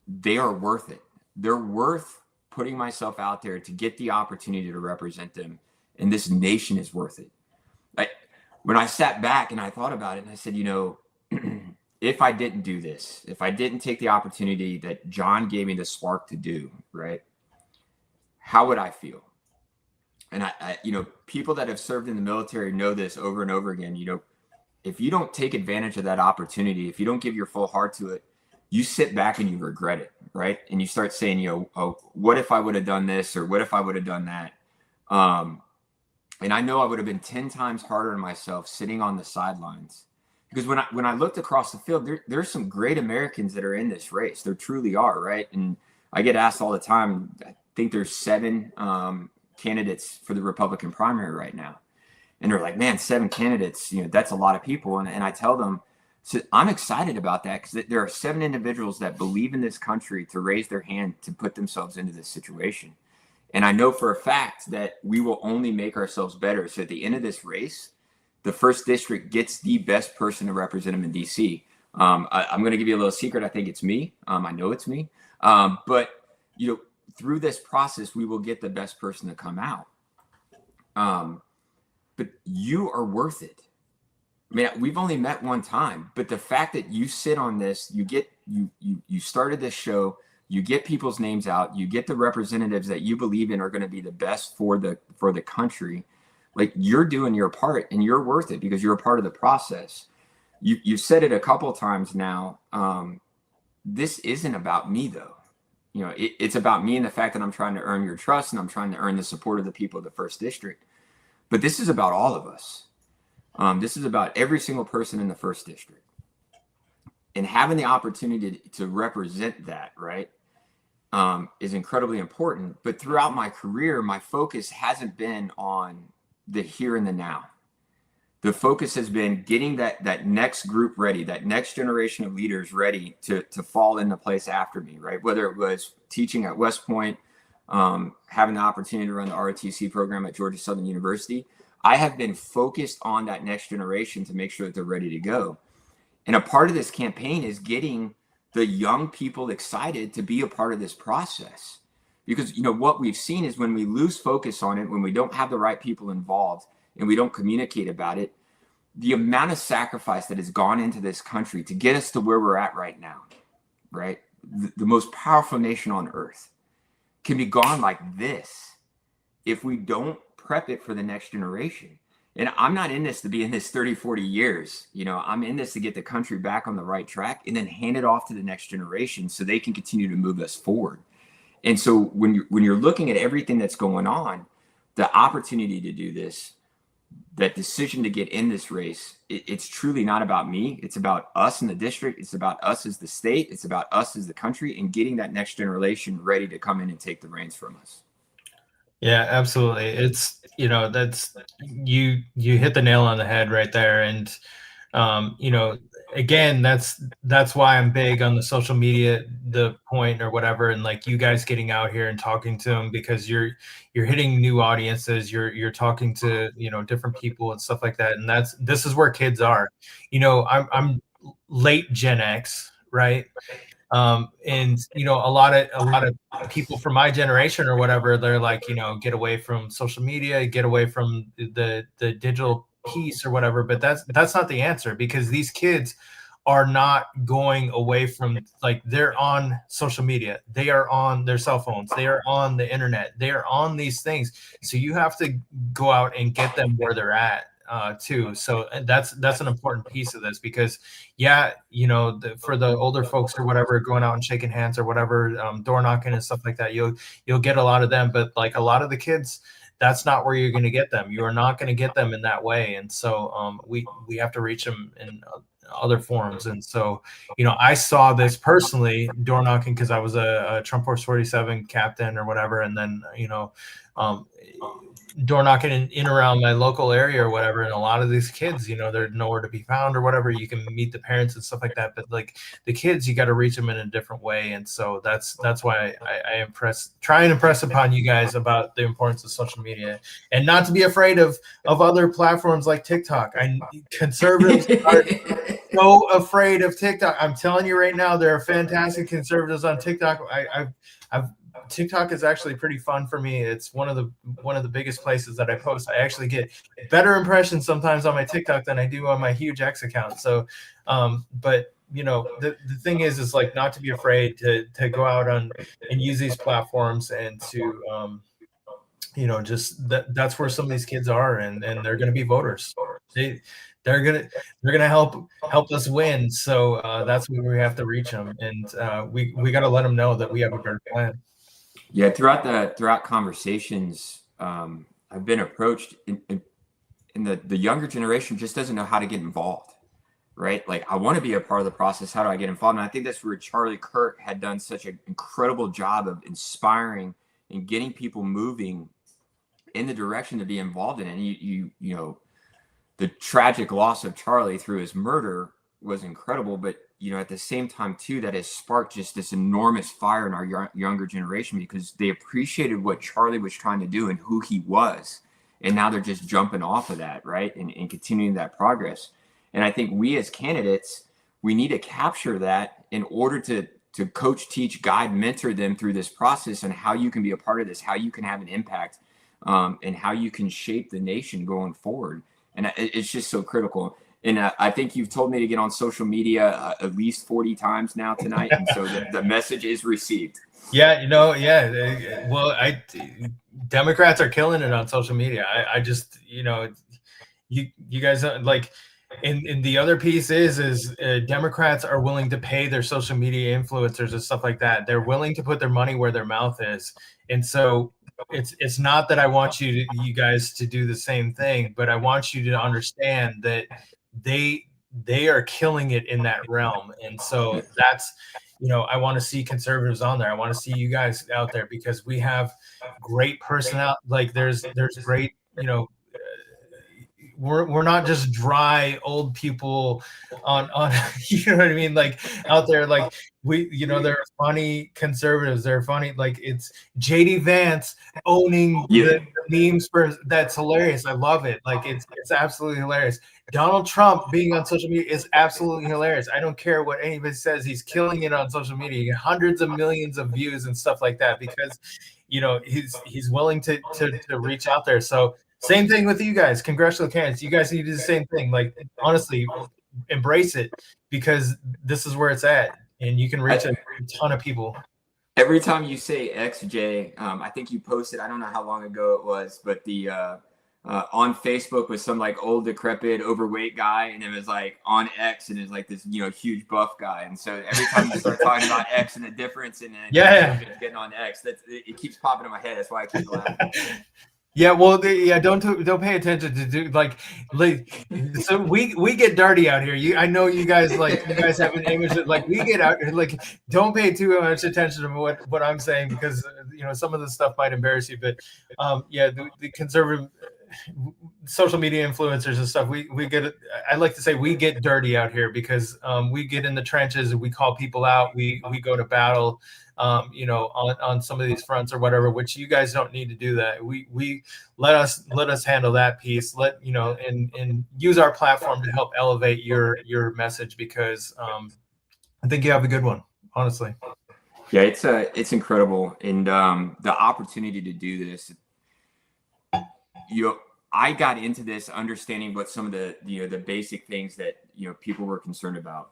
they are worth it. They're worth putting myself out there to get the opportunity to represent them. And this nation is worth it. When I sat back and I thought about it, and I said, you know, if I didn't do this, if I didn't take the opportunity that John gave me the spark to do, right, how would I feel? And I you know, people that have served in the military know this over and over again. You know, if you don't take advantage of that opportunity, if you don't give your full heart to it, you sit back and you regret it, right? And you start saying, you know, oh, what if I would have done this, or what if I would have done that? And I know I would have been 10 times harder on myself sitting on the sidelines, because when I looked across the field, there's some great Americans that are in this race. There truly are, right? And I get asked all the time. I think there's 7 candidates for the Republican primary right now, and they're like, "Man, 7 candidates, you know, that's a lot of people." And I tell them, so I'm excited about that, because there are 7 individuals that believe in this country to raise their hand to put themselves into this situation. And I know for a fact that we will only make ourselves better. So at the end of this race, the first district gets the best person to represent them in DC. I'm going to give you a little secret. I think it's me. I know it's me. But you know, through this process, we will get the best person to come out. But you are worth it. I mean, we've only met one time, but the fact that you sit on this, you started this show. You get people's names out, you get the representatives that you believe in are going to be the best for the country. Like, you're doing your part, and you're worth it, because you're a part of the process. You've said it a couple of times now. This isn't about me, though. You know, it's about me and the fact that I'm trying to earn your trust, and I'm trying to earn the support of the people of the first district. But this is about all of us. This is about every single person in the first district. And having the opportunity to represent that, right, is incredibly important. But throughout my career, my focus hasn't been on the here and the now. The focus has been getting that next group ready, that next generation of leaders ready to fall into place after me, right? Whether it was teaching at West Point, having the opportunity to run the ROTC program at Georgia Southern University, I have been focused on that next generation to make sure that they're ready to go. And a part of this campaign is getting the young people excited to be a part of this process. Because, you know, what we've seen is when we lose focus on it, when we don't have the right people involved and we don't communicate about it, the amount of sacrifice that has gone into this country to get us to where we're at right now, right? The most powerful nation on earth can be gone like this if we don't prep it for the next generation. And I'm not in this to be in this 30, 40 years. You know, I'm in this to get the country back on the right track and then hand it off to the next generation so they can continue to move us forward. And so when you're looking at everything that's going on, the opportunity to do this, that decision to get in this race, it's truly not about me. It's about us in the district. It's about us as the state. It's about us as the country, and getting that next generation ready to come in and take the reins from us. Yeah, absolutely. It's, you know, that's, you hit the nail on the head right there. And you know, again, that's why I'm big on the social media, the point or whatever, and like you guys getting out here and talking to them, because you're hitting new audiences, you're talking to, you know, different people and stuff like that. And this is where kids are. You know, I'm late Gen X, right? And a lot of people from my generation or whatever, they're like, get away from social media, get away from the digital piece or whatever. But that's not the answer, because these kids are not going away from, like, they're on social media, they are on their cell phones, they are on the internet, they are on these things. So you have to go out and get them where they're at too. So that's an important piece of this, because for the older folks or whatever, going out and shaking hands or whatever, door knocking and stuff like that, you'll get a lot of them. But like a lot of the kids, that's not where you're going to get them. You are not going to get them in that way. And so we have to reach them in other forms. And so, I saw this personally, door knocking, because I was a Trump Force 47 captain or whatever. And then, door knocking in around my local area or whatever. And a lot of these kids, they're nowhere to be found or whatever. You can meet the parents and stuff like that. But like the kids, you got to reach them in a different way. And so that's why I try and impress upon you guys about the importance of social media, and not to be afraid of other platforms like TikTok. Conservatives are so afraid of TikTok. I'm telling you right now, there are fantastic conservatives on TikTok. TikTok is actually pretty fun for me. It's one of the biggest places that I post. I actually get better impressions sometimes on my TikTok than I do on my huge X account. So, but the thing is like, not to be afraid to go out and use these platforms, and to just that's where some of these kids are, and they're going to be voters. They're gonna help us win. So that's where we have to reach them, and we got to let them know that we have a better plan. Yeah, throughout conversations, I've been approached in the younger generation just doesn't know how to get involved, right? Like, I want to be a part of the process. How do I get involved? And I think that's where Charlie Kirk had done such an incredible job of inspiring and getting people moving in the direction to be involved in it. And the tragic loss of Charlie through his murder was incredible, but at the same time too, that has sparked just this enormous fire in our younger generation, because they appreciated what Charlie was trying to do and who he was, and now they're just jumping off of that, right, and continuing that progress. And I think we as candidates, we need to capture that in order to coach, teach, guide, mentor them through this process, and how you can be a part of this, how you can have an impact, and how you can shape the nation going forward. And it's just so critical. And I think you've told me to get on social media at least 40 times now tonight. And so the message is received. Yeah, well, Democrats are killing it on social media. I just, you guys, like, and the other piece is Democrats are willing to pay their social media influencers and stuff like that. They're willing to put their money where their mouth is. And so it's not that I want you guys to do the same thing, but I want you to understand that they are killing it in that realm. And so that's, I want to see conservatives on there. I want to see you guys out there, because we have great personnel. Like there's great, we're not just dry old people on you know what I mean, like out there. Like they're funny conservatives, they're funny, like it's JD Vance owning the memes that's hilarious. I love it. Like it's absolutely hilarious. Donald Trump being on social media is absolutely hilarious. I don't care what anybody says, he's killing it on social media. You get hundreds of millions of views and stuff like that, because he's willing to reach out there. So same thing with you guys, congressional candidates. You guys need to do the same thing. Like, honestly, embrace it, because this is where it's at, and you can reach a ton of people. Every time you say XJ, I think you posted, I don't know how long ago it was, but the on Facebook with some like old, decrepit, overweight guy, and it was like on X, and it's like this huge buff guy. And so every time you start talking about X and the difference, and getting on X, it keeps popping in my head. That's why I keep laughing. Yeah, well, don't pay attention to like so we get dirty out here. I know you guys have an image that, like, we get out here, like, don't pay too much attention to what I'm saying, because some of the stuff might embarrass you. But the conservative social media influencers and stuff, we get, I like to say, we get dirty out here, because we get in the trenches and we call people out. We go to battle, on some of these fronts or whatever, which you guys don't need to do that. We let us handle that piece. And use our platform to help elevate your message, because I think you have a good one. honestly. Yeah, it's incredible, and the opportunity to do this. I got into this understanding what some of the basic things that people were concerned about.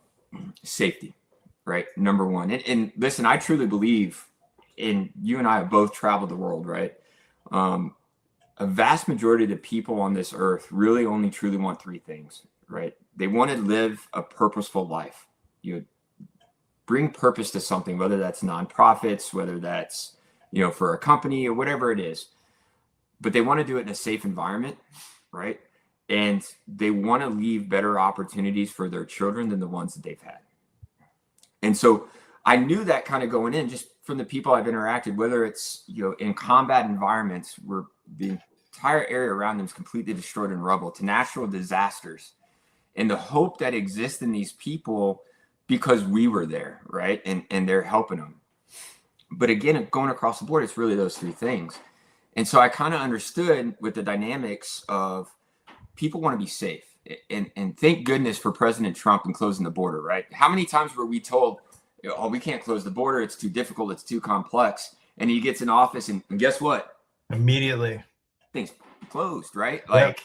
Safety, right? Number one. And listen, I truly believe in, you and I have both traveled the world, right? A vast majority of the people on this earth really only truly want three things, right? They want to live a purposeful life. You bring purpose to something, whether that's nonprofits, whether that's, for a company or whatever it is. But they want to do it in a safe environment, right? And they want to leave better opportunities for their children than the ones that they've had. And so I knew that kind of going in, just from the people I've interacted, whether it's in combat environments where the entire area around them is completely destroyed in rubble, to natural disasters, and the hope that exists in these people because we were there, right? And they're helping them. But again, going across the board, it's really those three things. And so I kind of understood with the dynamics of people want to be safe. And thank goodness for President Trump and closing the border, right? How many times were we told, oh, we can't close the border, it's too difficult, it's too complex. And he gets in office and guess what? Immediately. Things closed, right? Yep.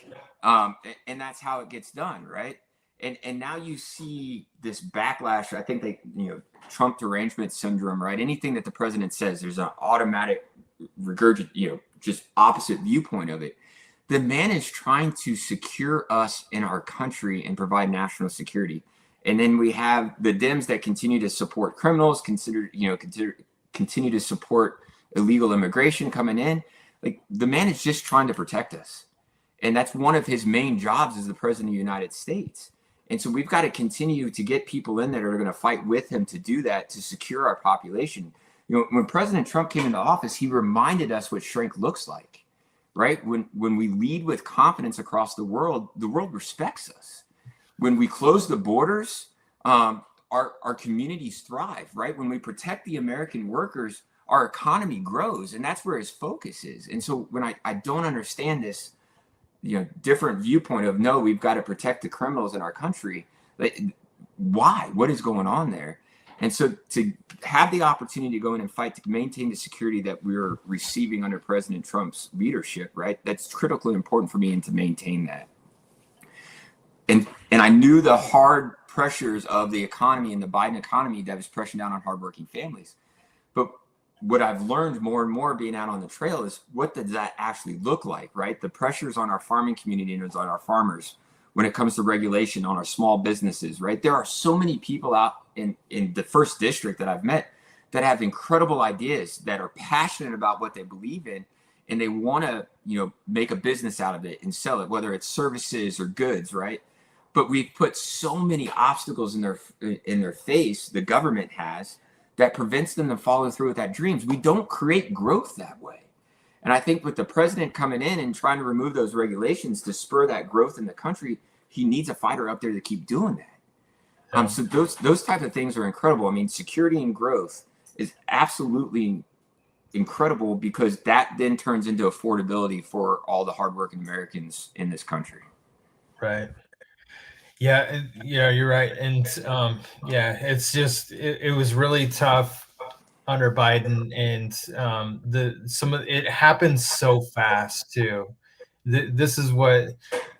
And that's how it gets done, right? And now you see this backlash. I think Trump derangement syndrome, right? Anything that the president says, there's an automatic regurgitate, just opposite viewpoint of it. The man is trying to secure us in our country and provide national security. And then we have the Dems that continue to support criminals, continue to support illegal immigration coming in. Like, the man is just trying to protect us. And that's one of his main jobs as the president of the United States. And so we've got to continue to get people in there that are going to fight with him to do that, to secure our population. When President Trump came into office, he reminded us what strength looks like, right? When we lead with confidence across the world respects us. When we close the borders, our communities thrive, right? When we protect the American workers, our economy grows, and that's where his focus is. And so when I don't understand this, different viewpoint of, no, we've got to protect the criminals in our country. Like, why? What is going on there? And so to have the opportunity to go in and fight to maintain the security that we're receiving under President Trump's leadership, right? That's critically important for me, and to maintain that. And I knew the hard pressures of the economy and the Biden economy that was pressing down on hardworking families. But what I've learned more and more being out on the trail is, what does that actually look like, right? The pressures on our farming community and on our farmers when it comes to regulation, on our small businesses, right? There are so many people out in the first district that I've met that have incredible ideas, that are passionate about what they believe in, and they want to, make a business out of it and sell it, whether it's services or goods, right? But we've put so many obstacles in their face, the government has, that prevents them from following through with that dreams. We don't create growth that way. And I think with the president coming in and trying to remove those regulations to spur that growth in the country, he needs a fighter up there to keep doing that. Yeah. So those type of things are incredible. I mean, security and growth is absolutely incredible, because that then turns into affordability for all the hardworking Americans in this country. Right. Yeah, you're right. And it's just it was really tough under Biden, and it happens so fast too. This is what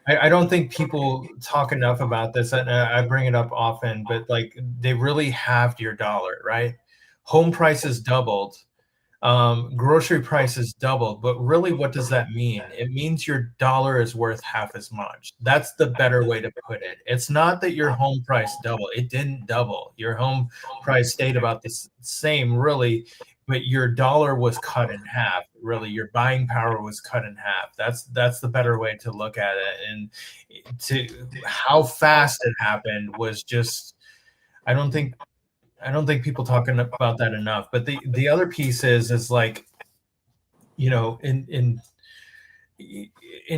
I don't think people talk enough about this, and I bring it up often, but like, they really halved your dollar, right? Home prices doubled. Grocery prices doubled, but really, what does that mean? It means your dollar is worth half as much. That's the better way to put it. It's not that your home price doubled. It didn't double. Your home price stayed about the same, really, but your dollar was cut in half. Really, your buying power was cut in half. That's the better way to look at it. And to how fast it happened was just, I don't think people talking about that enough. But the other piece is like, in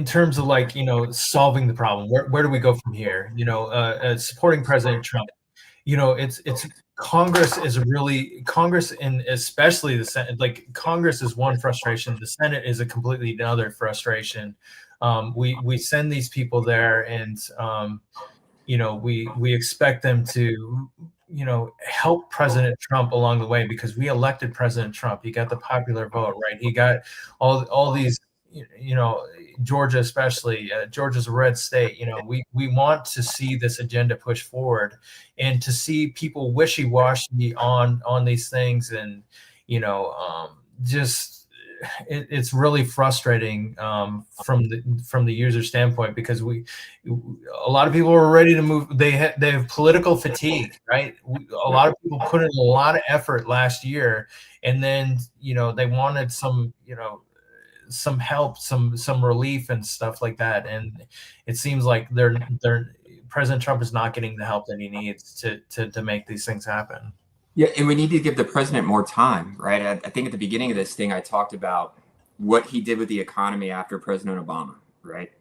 terms of, like, solving the problem, where do we go from here? Supporting President Trump. It's Congress and especially the Senate. Like, Congress is one frustration. The Senate is a completely another frustration. We send these people there, and we expect them to help President Trump along the way, because we elected President Trump. He got the popular vote, right? He got all these, Georgia especially. Georgia's a red state. We want to see this agenda push forward, and to see people wishy-washy on these things, and just it's really frustrating from the user standpoint, because a lot of people are ready to move. They have political fatigue, right? A lot of people put in a lot of effort last year, and then they wanted some help, some relief and stuff like that, and it seems like President Trump is not getting the help that he needs to make these things happen. Yeah, and we need to give the president more time, right? I think at the beginning of this thing, I talked about what he did with the economy after President Obama, right?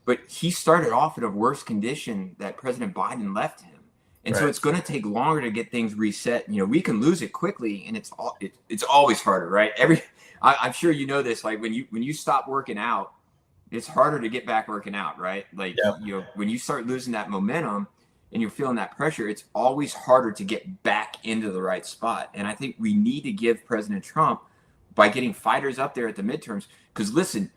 But he started off in a worse condition that President Biden left him. And so it's going to take longer to get things reset. We can lose it quickly, and it's always harder, right? I'm sure you know this, like when you stop working out, it's harder to get back working out, right? Like, when you start losing that momentum, and you're feeling that pressure, it's always harder to get back into the right spot. And I think we need to give President Trump, by getting fighters up there at the midterms, because listen,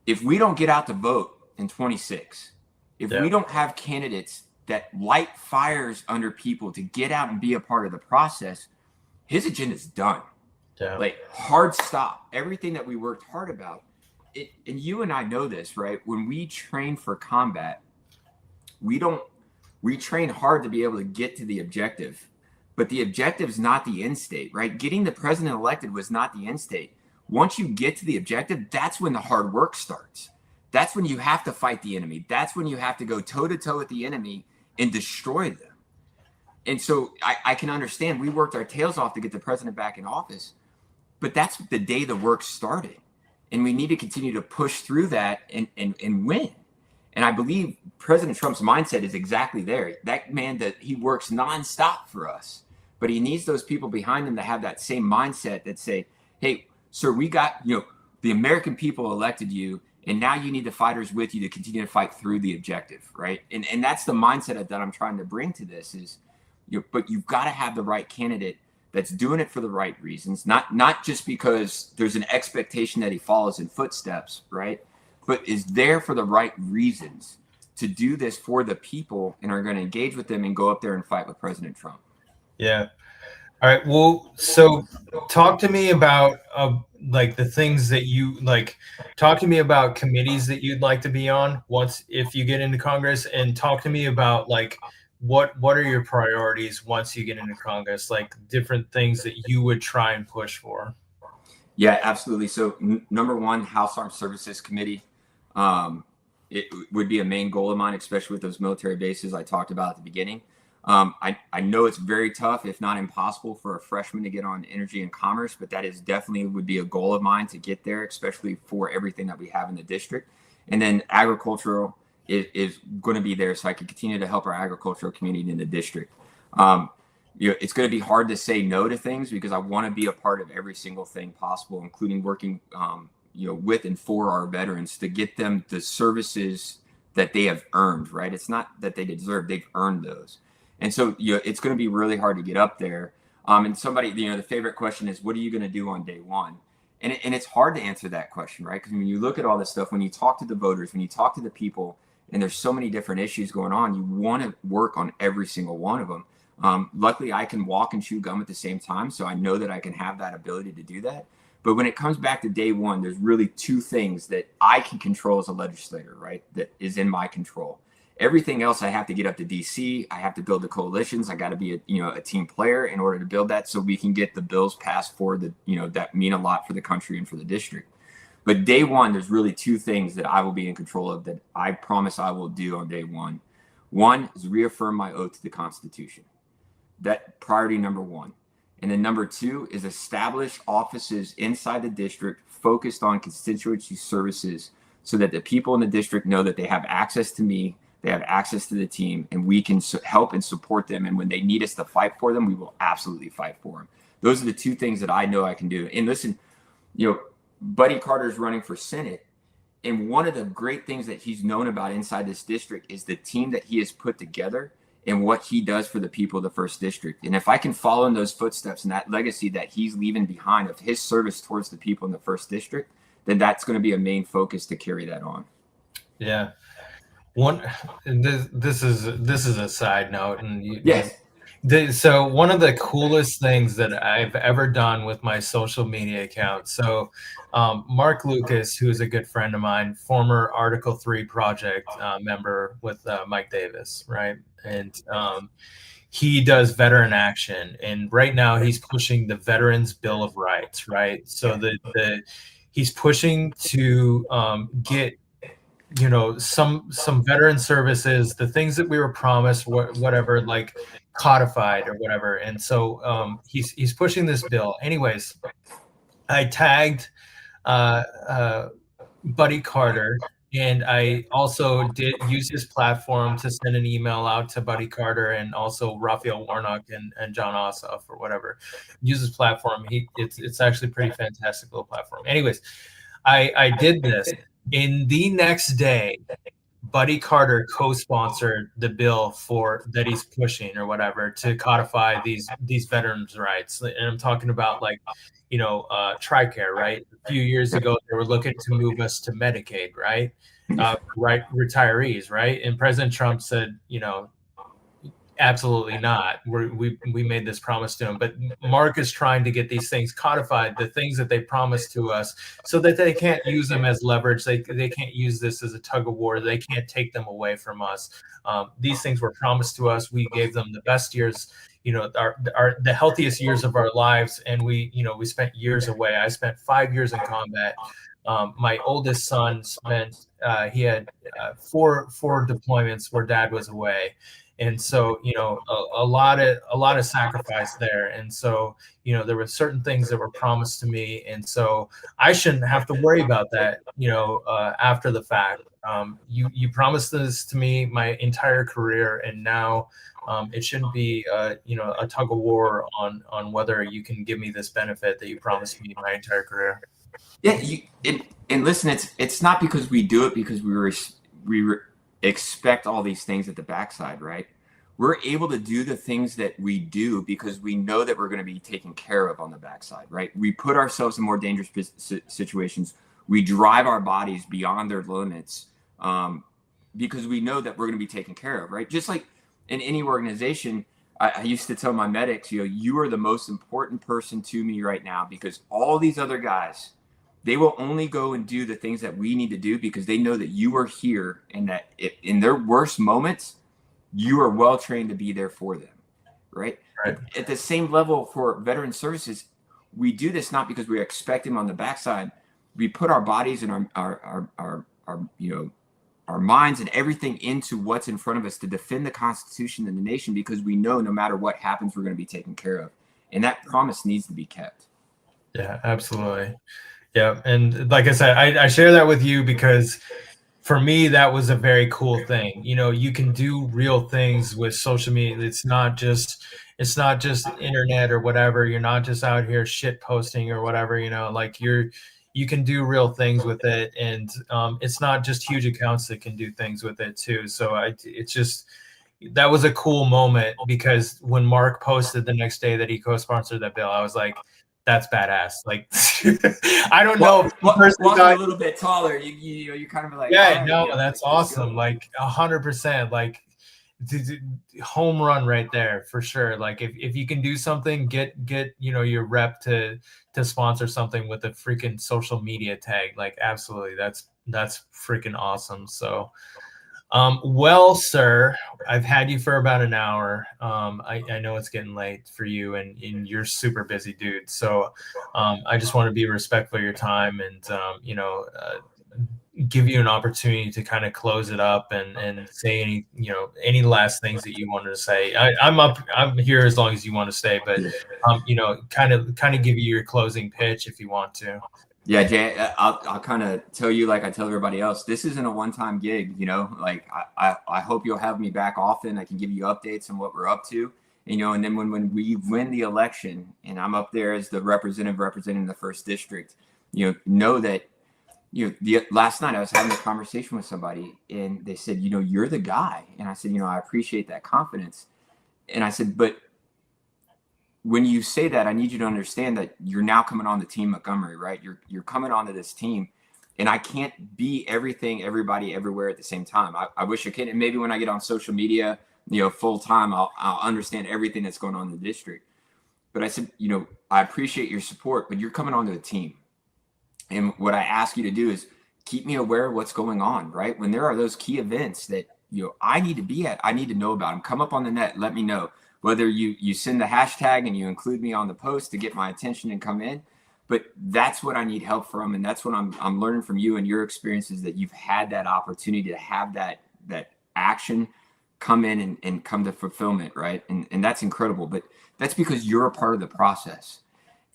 if we don't get out to vote in 26, if we don't have candidates that light fires under people to get out and be a part of the process, his agenda's done. Like, hard stop. Everything that we worked hard about. And you and I know this, right? When we train for combat, we train hard to be able to get to the objective, but the objective is not the end state, right? Getting the president elected was not the end state. Once you get to the objective, that's when the hard work starts. That's when you have to fight the enemy. That's when you have to go toe to toe with the enemy and destroy them. And so I can understand we worked our tails off to get the president back in office, but that's the day the work started. And we need to continue to push through that and win. And I believe President Trump's mindset is exactly there. That man, that he works nonstop for us, but he needs those people behind him to have that same mindset that say, hey, sir, we got, the American people elected you, and now you need the fighters with you to continue to fight through the objective, right? And that's the mindset that I'm trying to bring to this is, but you've got to have the right candidate that's doing it for the right reasons, not just because there's an expectation that he follows in footsteps, right? But is there for the right reasons to do this for the people, and are going to engage with them and go up there and fight with President Trump. Yeah. All right. Well, so talk to me about like the things that you like. Talk to me about committees that you'd like to be on if you get into Congress, and talk to me about like what are your priorities once you get into Congress, like different things that you would try and push for. Yeah, absolutely. So number one, House Armed Services Committee. It would be a main goal of mine, especially with those military bases I talked about at the beginning. I know it's very tough, if not impossible, for a freshman to get on energy and commerce, but that is definitely would be a goal of mine to get there, especially for everything that we have in the district. And then agricultural is going to be there, so I can continue to help our agricultural community in the district. It's going to be hard to say no to things, because I want to be a part of every single thing possible, including working with and for our veterans to get them the services that they have earned, right? It's not that they deserve, they've earned those. And so, it's going to be really hard to get up there. And somebody, the favorite question is, what are you going to do on day one? And it's hard to answer that question, right? Because when you look at all this stuff, when you talk to the voters, when you talk to the people, and there's so many different issues going on, you want to work on every single one of them. Luckily, I can walk and chew gum at the same time, so I know that I can have that ability to do that. But when it comes back to day one, there's really two things that I can control as a legislator, right? That is in my control. Everything else, I have to get up to DC. I have to build the coalitions. I got to be a team player in order to build that, so we can get the bills passed for that mean a lot for the country and for the district. But day one, there's really two things that I will be in control of that I promise I will do on day one. One is reaffirm my oath to the Constitution. That priority number one. And then number two is establish offices inside the district focused on constituency services, so that the people in the district know that they have access to me, they have access to the team, and we can help and support them. And when they need us to fight for them, we will absolutely fight for them. Those are the two things that I know I can do. And listen, Buddy Carter's running for Senate. And one of the great things that he's known about inside this district is the team that he has put together and what he does for the people of the first district. And if I can follow in those footsteps and that legacy that he's leaving behind of his service towards the people in the first district, then that's going to be a main focus to carry that on. Yeah. This is a side note, and yes. So one of the coolest things that I've ever done with my social media account. So Mark Lucas, who is a good friend of mine, former Article 3 project member with Mike Davis, right? And he does veteran action, and right now he's pushing the Veterans Bill of Rights, right? So he's pushing to get some veteran services, the things that we were promised, whatever, like codified or whatever. And so he's pushing this bill. Anyways, I tagged Buddy Carter, and I also did use his platform to send an email out to Buddy Carter and also Raphael Warnock and John Ossoff or whatever. Use his platform. It's actually a pretty fantastic little platform. Anyways, I did this. In the next day, Buddy Carter co-sponsored the bill that he's pushing or whatever to codify these veterans' rights. And I'm talking about TRICARE, right? A few years ago, they were looking to move us to Medicaid, right? Retirees, right? And President Trump said, absolutely not. We made this promise to him, but Mark is trying to get these things codified, the things that they promised to us, so that they can't use them as leverage. They can't use this as a tug of war. They can't take them away from us. These things were promised to us. We gave them the best years, the healthiest years of our lives, and we spent years away. I spent 5 years in combat. My oldest son spent he had four deployments where dad was away. And so, a lot of sacrifice there. And so, there were certain things that were promised to me. And so I shouldn't have to worry about that, after the fact. You promised this to me my entire career. And now it shouldn't be, a tug of war on whether you can give me this benefit that you promised me my entire career. Yeah. And listen, it's not because we do it because we expect all these things at the backside, right? We're able to do the things that we do because we know that we're going to be taken care of on the backside, right? We put ourselves in more dangerous situations. We drive our bodies beyond their limits because we know that we're going to be taken care of, right? Just like in any organization, I used to tell my medics, you are the most important person to me right now because all these other guys, they will only go and do the things that we need to do because they know that you are here and that in their worst moments, you are well trained to be there for them, right? At the same level for veteran services, we do this not because we expect them on the backside. We put our bodies and our minds and everything into what's in front of us to defend the Constitution and the nation because we know no matter what happens, we're going to be taken care of. And that promise needs to be kept. Yeah, absolutely. Yeah. And like I said, I share that with you because for me, that was a very cool thing. You can do real things with social media. It's not just internet or whatever. You're not just out here shit posting or whatever, you can do real things with it. And it's not just huge accounts that can do things with it too. So that was a cool moment because when Mark posted the next day that he co-sponsored that bill, I was like, that's badass. Like, I don't know. Walking a little bit taller, you kind of like, yeah, no, that's awesome. Like 100%, like home run right there for sure. Like if you can do something, get your rep to sponsor something with a freaking social media tag. Like, absolutely, that's freaking awesome. So, well, sir, I've had you for about an hour. I know it's getting late for you and you're super busy, dude. So I just want to be respectful of your time and, give you an opportunity to kind of close it up and say any last things that you wanted to say. I'm here as long as you want to stay, but, kind of give you your closing pitch if you want to. Yeah, Jay, I'll kind of tell you like I tell everybody else, this isn't a one-time gig, like I hope you'll have me back often. I can give you updates on what we're up to, and then when we win the election and I'm up there as the representative representing the first district, know that last night I was having a conversation with somebody and they said, you're the guy. And I said, I appreciate that confidence. And I said, but when you say that, I need you to understand that you're now coming on the team Montgomery, right? You're coming onto this team, and I can't be everything, everybody, everywhere at the same time. I wish I could. And maybe when I get on social media, full time, I'll understand everything that's going on in the district. But I said, I appreciate your support, but you're coming onto a team. And what I ask you to do is keep me aware of what's going on, right? When there are those key events that, I need to be at, I need to know about them. Come up on the net, let me know. Whether you send the hashtag and you include me on the post to get my attention and come in. But that's what I need help from. And that's what I'm learning from you and your experiences, that you've had that opportunity to have that action come in and come to fulfillment, right? And that's incredible. But that's because you're a part of the process.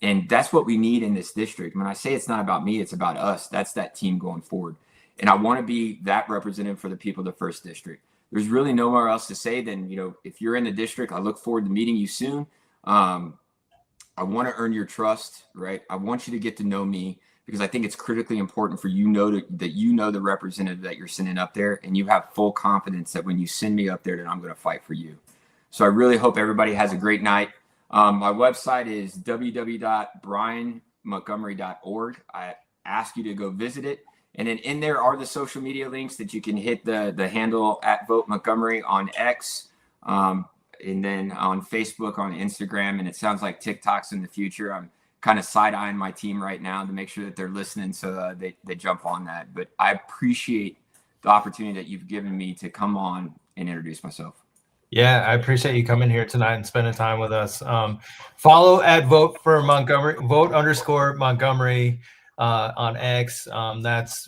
And that's what we need in this district. When I say it's not about me, it's about us. That's that team going forward. And I want to be that representative for the people of the first district. There's really nowhere else to say than, if you're in the district, I look forward to meeting you soon. I want to earn your trust, right? I want you to get to know me, because I think it's critically important for that the representative that you're sending up there, and you have full confidence that when you send me up there, that I'm going to fight for you. So I really hope everybody has a great night. My website is www.brianmontgomery.org. I ask you to go visit it. And then in there are the social media links that you can hit the handle at Vote Montgomery on X, and then on Facebook, on Instagram, and it sounds like TikTok's in the future. I'm kind of side-eyeing my team right now to make sure that they're listening, so they jump on that. But I appreciate the opportunity that you've given me to come on and introduce myself. Yeah, I appreciate you coming here tonight and spending time with us. Follow at Vote for Montgomery, Vote_Montgomery on X.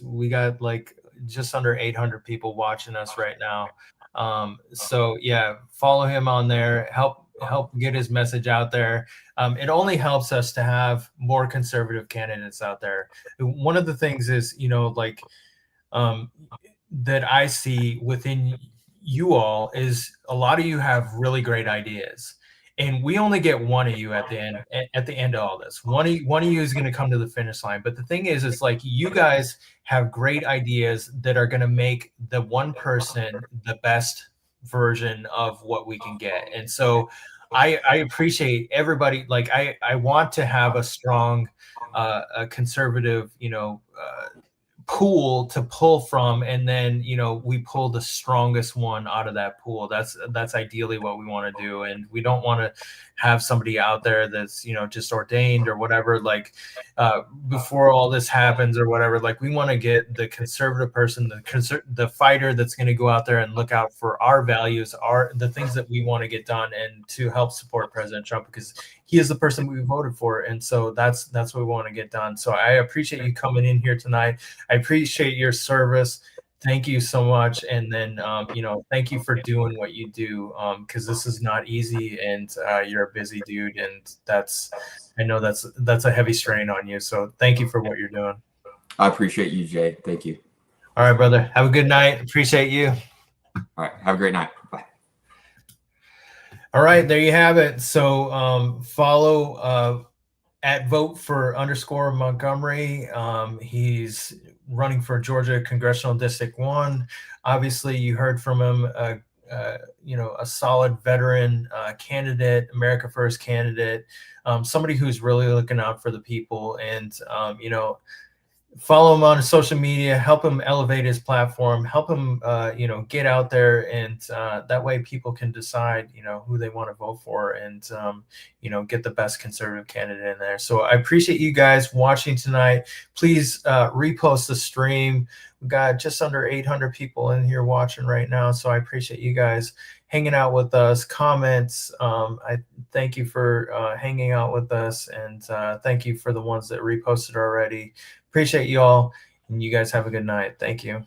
We got like just under 800 people watching us right now. So yeah, follow him on there. Help get his message out there. It only helps us to have more conservative candidates out there. One of the things is, that I see within you all is a lot of you have really great ideas, and we only get one of you at the end of all this. One of you is going to come to the finish line. But the thing is like, you guys have great ideas that are going to make the one person the best version of what we can get. And so I appreciate everybody. Like I want to have a strong, a conservative, pool to pull from, and then we pull the strongest one out of that pool. That's ideally what we want to do. And we don't want to have somebody out there that's just ordained or whatever, like before all this happens or whatever. Like, we want to get the conservative person, the fighter that's going to go out there and look out for our values, the things that we want to get done, and to help support President Trump, because he is the person we voted for. And so that's what we want to get done. So I appreciate you coming in here tonight. I appreciate your service. Thank you so much. And then, thank you for doing what you do, because this is not easy, and you're a busy dude, and I know that's a heavy strain on you. So thank you for what you're doing. I appreciate you, Jay. Thank you. All right, brother. Have a good night. Appreciate you. All right. Have a great night. Bye. All right, there you have it. So follow at Vote for _Montgomery. He's running for Georgia Congressional District 1. Obviously, you heard from him, a solid veteran candidate, America First candidate, somebody who's really looking out for the people. And, follow him on social media, help him elevate his platform, help him, get out there, and that way people can decide, who they want to vote for, and, get the best conservative candidate in there. So I appreciate you guys watching tonight. Please repost the stream. We've got just under 800 people in here watching right now. So I appreciate you guys hanging out with us. Comments. I thank you for hanging out with us, and thank you for the ones that reposted already. Appreciate you all, and you guys have a good night. Thank you.